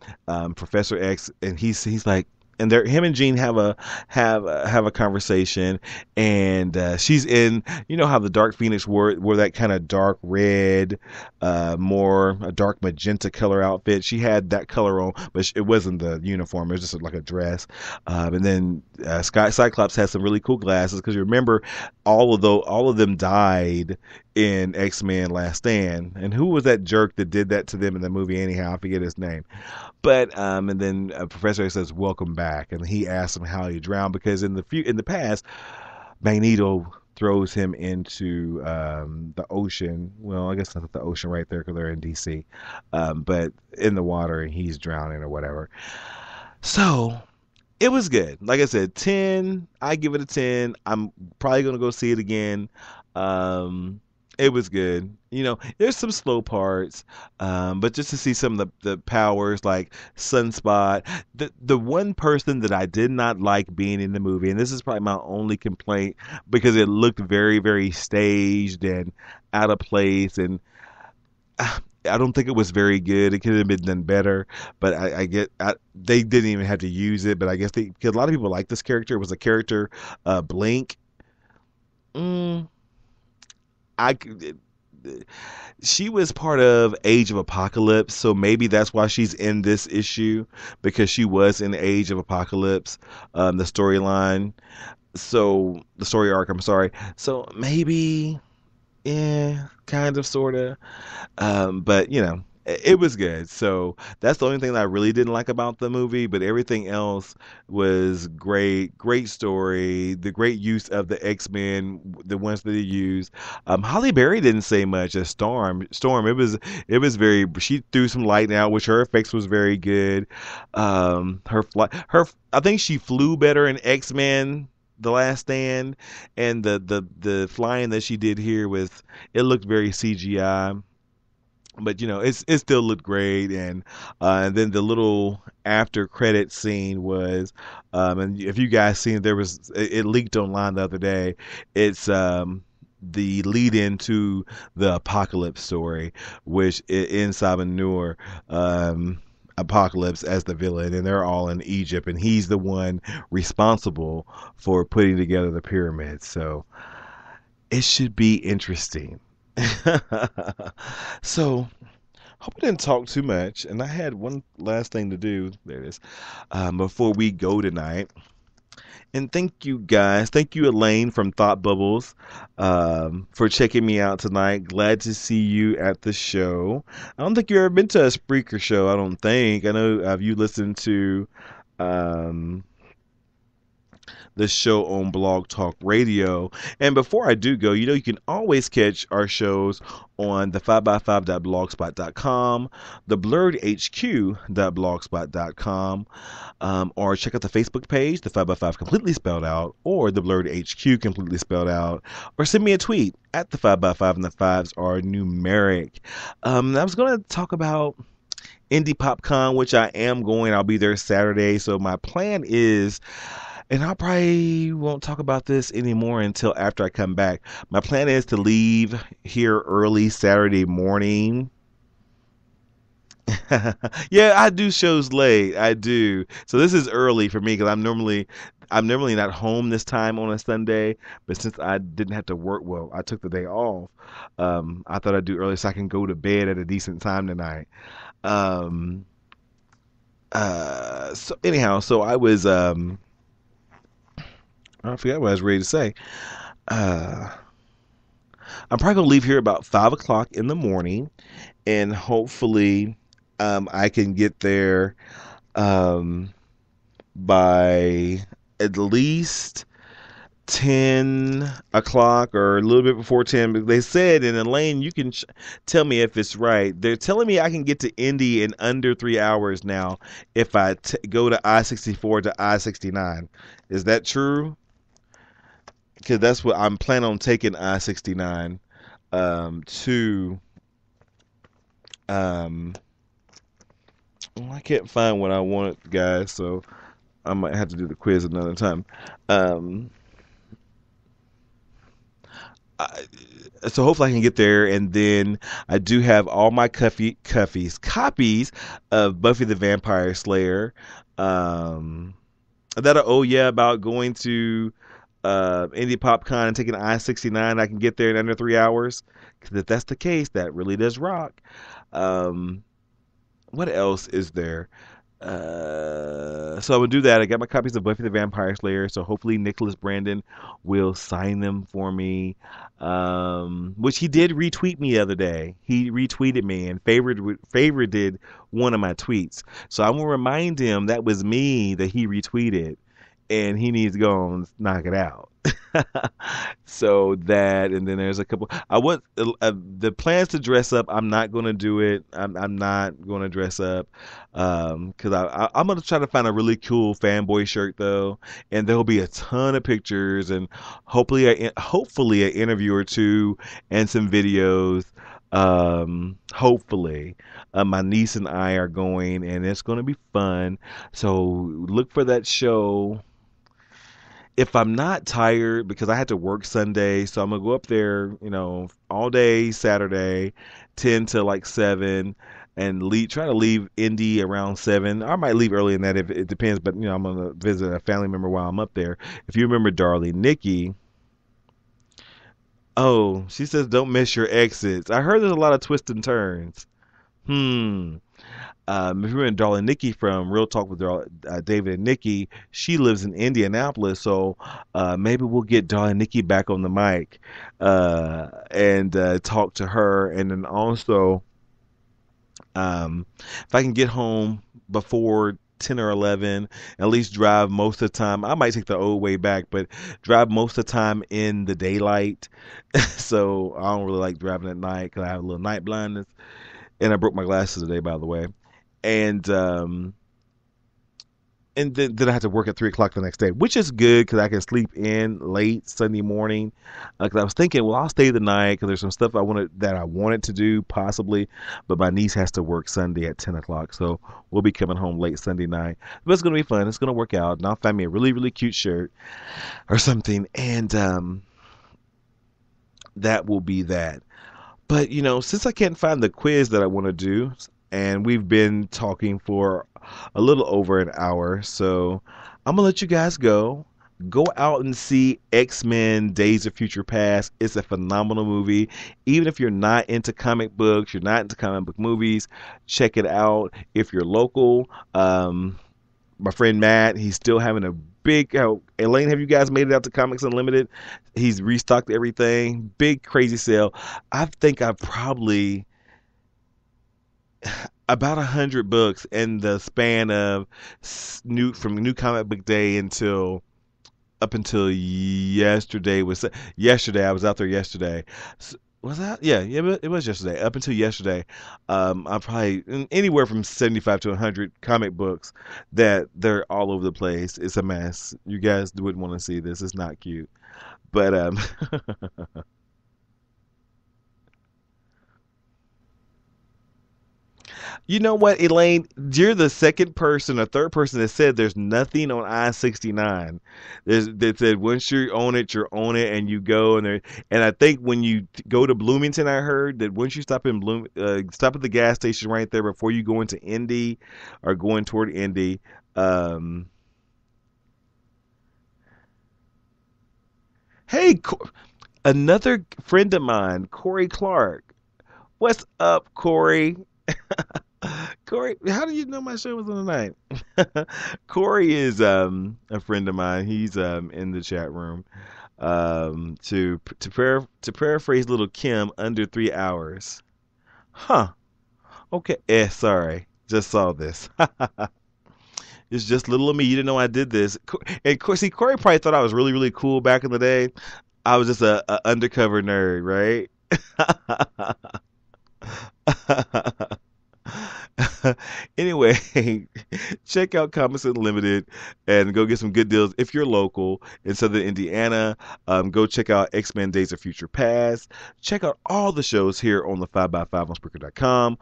Speaker 3: Professor X, and he's like, and him and Jean have a conversation, and she's in, how the Dark Phoenix wore that kind of dark red, more a dark magenta color outfit. She had that color on, but it wasn't the uniform. It was just like a dress. And then Cyclops has some really cool glasses, because you remember all of them died in X-Men Last Stand. And who was that jerk that did that to them in the movie anyhow? I forget his name. But and then Professor X says, welcome back. And he asks him how he drowned, because in the past, Magneto throws him into the ocean. Well, I guess not the ocean right there, because they're in DC. But in the water, and he's drowning or whatever. So it was good. Like I said, 10. I give it a 10. I'm probably going to go see it again. It was good. There's some slow parts, but just to see some of the powers, like Sunspot. The one person that I did not like being in the movie, and this is probably my only complaint, because it looked very, very staged and out of place, and I don't think it was very good. It could have been done better, but they didn't even have to use it. But I guess because a lot of people like this character. It was a character, Blink. She was part of Age of Apocalypse, so maybe that's why she's in this issue, because she was in Age of Apocalypse, the storyline. So the story arc, I'm sorry. So maybe, yeah, kind of, sort of. But it was good. So that's the only thing that I really didn't like about the movie, but everything else was great. Great story, the great use of the X-Men, the ones that they used. Holly Berry didn't say much as Storm, it was very. She threw some lightning out, which her effects was very good. I think she flew better in X-Men. The Last Stand, and the flying that she did here with it looked very CGI, but it still looked great. And then the little after credit scene was, and if you guys seen it, it leaked online the other day. It's the lead into the Apocalypse story, which in Sabin Nur, Apocalypse as the villain, and they're all in Egypt, and he's the one responsible for putting together the pyramids. So it should be interesting. So hope I didn't talk too much, and I had one last thing to do. There it is. Before we go tonight. And thank you guys. Thank you, Elaine from Thought Bubbles, for checking me out tonight. Glad to see you at the show. I don't think you've ever been to a Spreaker show, I don't think. I know you listened to the show on Blog Talk Radio. And before I do go, you can always catch our shows on the 5x5.blogspot.com, the blurredhq.blogspot.com, or check out the Facebook page, the 5x5 completely spelled out, or the Blurred HQ completely spelled out, or send me a tweet at the 5x5, and the 5s are numeric. I was going to talk about Indie PopCon, which I am going. I'll be there Saturday. So my plan is, and I probably won't talk about this anymore until after I come back. My plan is to leave here early Saturday morning. Yeah, I do shows late. I do. So this is early for me because I'm normally not home this time on a Sunday. But since I didn't have to work, well, I took the day off. I thought I'd do early so I can go to bed at a decent time tonight. So anyhow, so I was I forgot what I was ready to say. I'm probably gonna leave here about 5 o'clock in the morning, and hopefully, I can get there by at least 10 o'clock or a little bit before 10. But they said, and Elaine, you can tell me if it's right. They're telling me I can get to Indy in under 3 hours now if I go to I-64 to I-69. Is that true? Because that's what I'm planning on taking I-69 to. Well, I can't find what I want, guys, so I might have to do the quiz another time. So hopefully I can get there, and then I do have all my copies of Buffy the Vampire Slayer. That about going to Indie PopCon and taking I-69. I can get there in under 3 hours. Because if that's the case, that really does rock. What else is there? So I'm gonna do that. I got my copies of Buffy the Vampire Slayer, so hopefully Nicholas Brandon will sign them for me. Which he did retweet me the other day. He retweeted me and favorited one of my tweets. So I'm gonna remind him that was me that he retweeted, and he needs to go and knock it out. So that, and then there's a couple. I want the plans to dress up. I'm not going to do it. I'm not going to dress up because I'm going to try to find a really cool fanboy shirt though, and there'll be a ton of pictures and hopefully an interview or two and some videos. Hopefully, my niece and I are going, and it's going to be fun. So look for that show. If I'm not tired, because I had to work Sunday, so I'm going to go up there, all day Saturday, 10 to like 7, and try to leave Indy around 7. I might leave early in that if it depends, but, I'm going to visit a family member while I'm up there. If you remember Darling Nikki, she says don't miss your exits. I heard there's a lot of twists and turns. If you remember Darling Nikki from Real Talk with David and Nikki, she lives in Indianapolis, so maybe we'll get Darling Nikki back on the mic and talk to her. And then also, If I can get home before 10 or 11, at least drive most of the time. I might take the old way back, but drive most of the time in the daylight. So I don't really like driving at night because I have a little night blindness. And I broke my glasses today, by the way. And then I had to work at 3 o'clock the next day, which is good because I can sleep in late Sunday morning. Because I was thinking, well, I'll stay the night because there's some stuff I wanted to do possibly, but my niece has to work Sunday at 10 o'clock, so we'll be coming home late Sunday night. But it's gonna be fun. It's gonna work out, and I'll find me a really, really cute shirt or something, and that will be that. But since I can't find the quiz that I want to do, and we've been talking for a little over an hour, so I'm gonna let you guys go out and see X-Men Days of Future Past. It's a phenomenal movie. Even if you're not into comic books, you're not into comic book movies, check it out. If you're local, my friend Matt, he's still having a big Elaine, have you guys made it out to Comics Unlimited? He's restocked everything. Big crazy sale. I think I've probably about 100 books in the span of from New Comic Book Day up until yesterday. Yesterday I was out there yesterday. Was that? Yeah, it was yesterday. Up until yesterday, I probably anywhere from 75 to 100 comic books that they're all over the place. It's a mess. You guys wouldn't want to see this. It's not cute, but you know what, Elaine? You're the second person or third person that said there's nothing on I-69. That said once you're on it, and you go and I think when you go to Bloomington, I heard that once you stop in stop at the gas station right there before you go into Indy or going toward Indy. Hey, another friend of mine, Corey Clark. What's up, Corey? Corey, how do you know my show was on the night? Corey is a friend of mine. He's in the chat room. To paraphrase little Kim, under 3 hours. Huh. Okay. Sorry. Just saw this. It's just little of me. You didn't know I did this. And see, Corey probably thought I was really, really cool back in the day. I was just a undercover nerd, right? Anyway, check out Comics Unlimited and go get some good deals if you're local in Southern Indiana. Go check out X-Men Days of Future Past. Check out all the shows here on the 5x5 on Spreaker.com.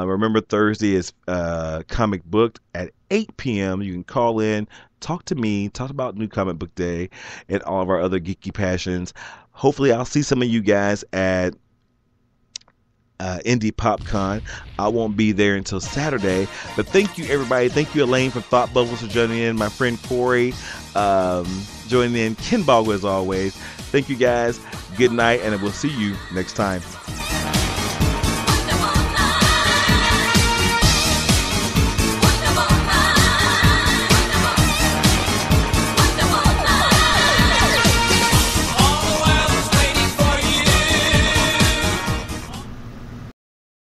Speaker 3: Remember, Thursday is Comic Booked at 8 p.m. You can call in, talk to me, talk about New Comic Book Day and all of our other geeky passions. Hopefully, I'll see some of you guys at Indie PopCon. I won't be there until Saturday, but thank you, everybody. Thank you, Elaine from Thought Bubbles, for joining in. My friend Corey joining in. Ken Baldwin, as always. Thank you, guys. Good night, and we'll see you next time.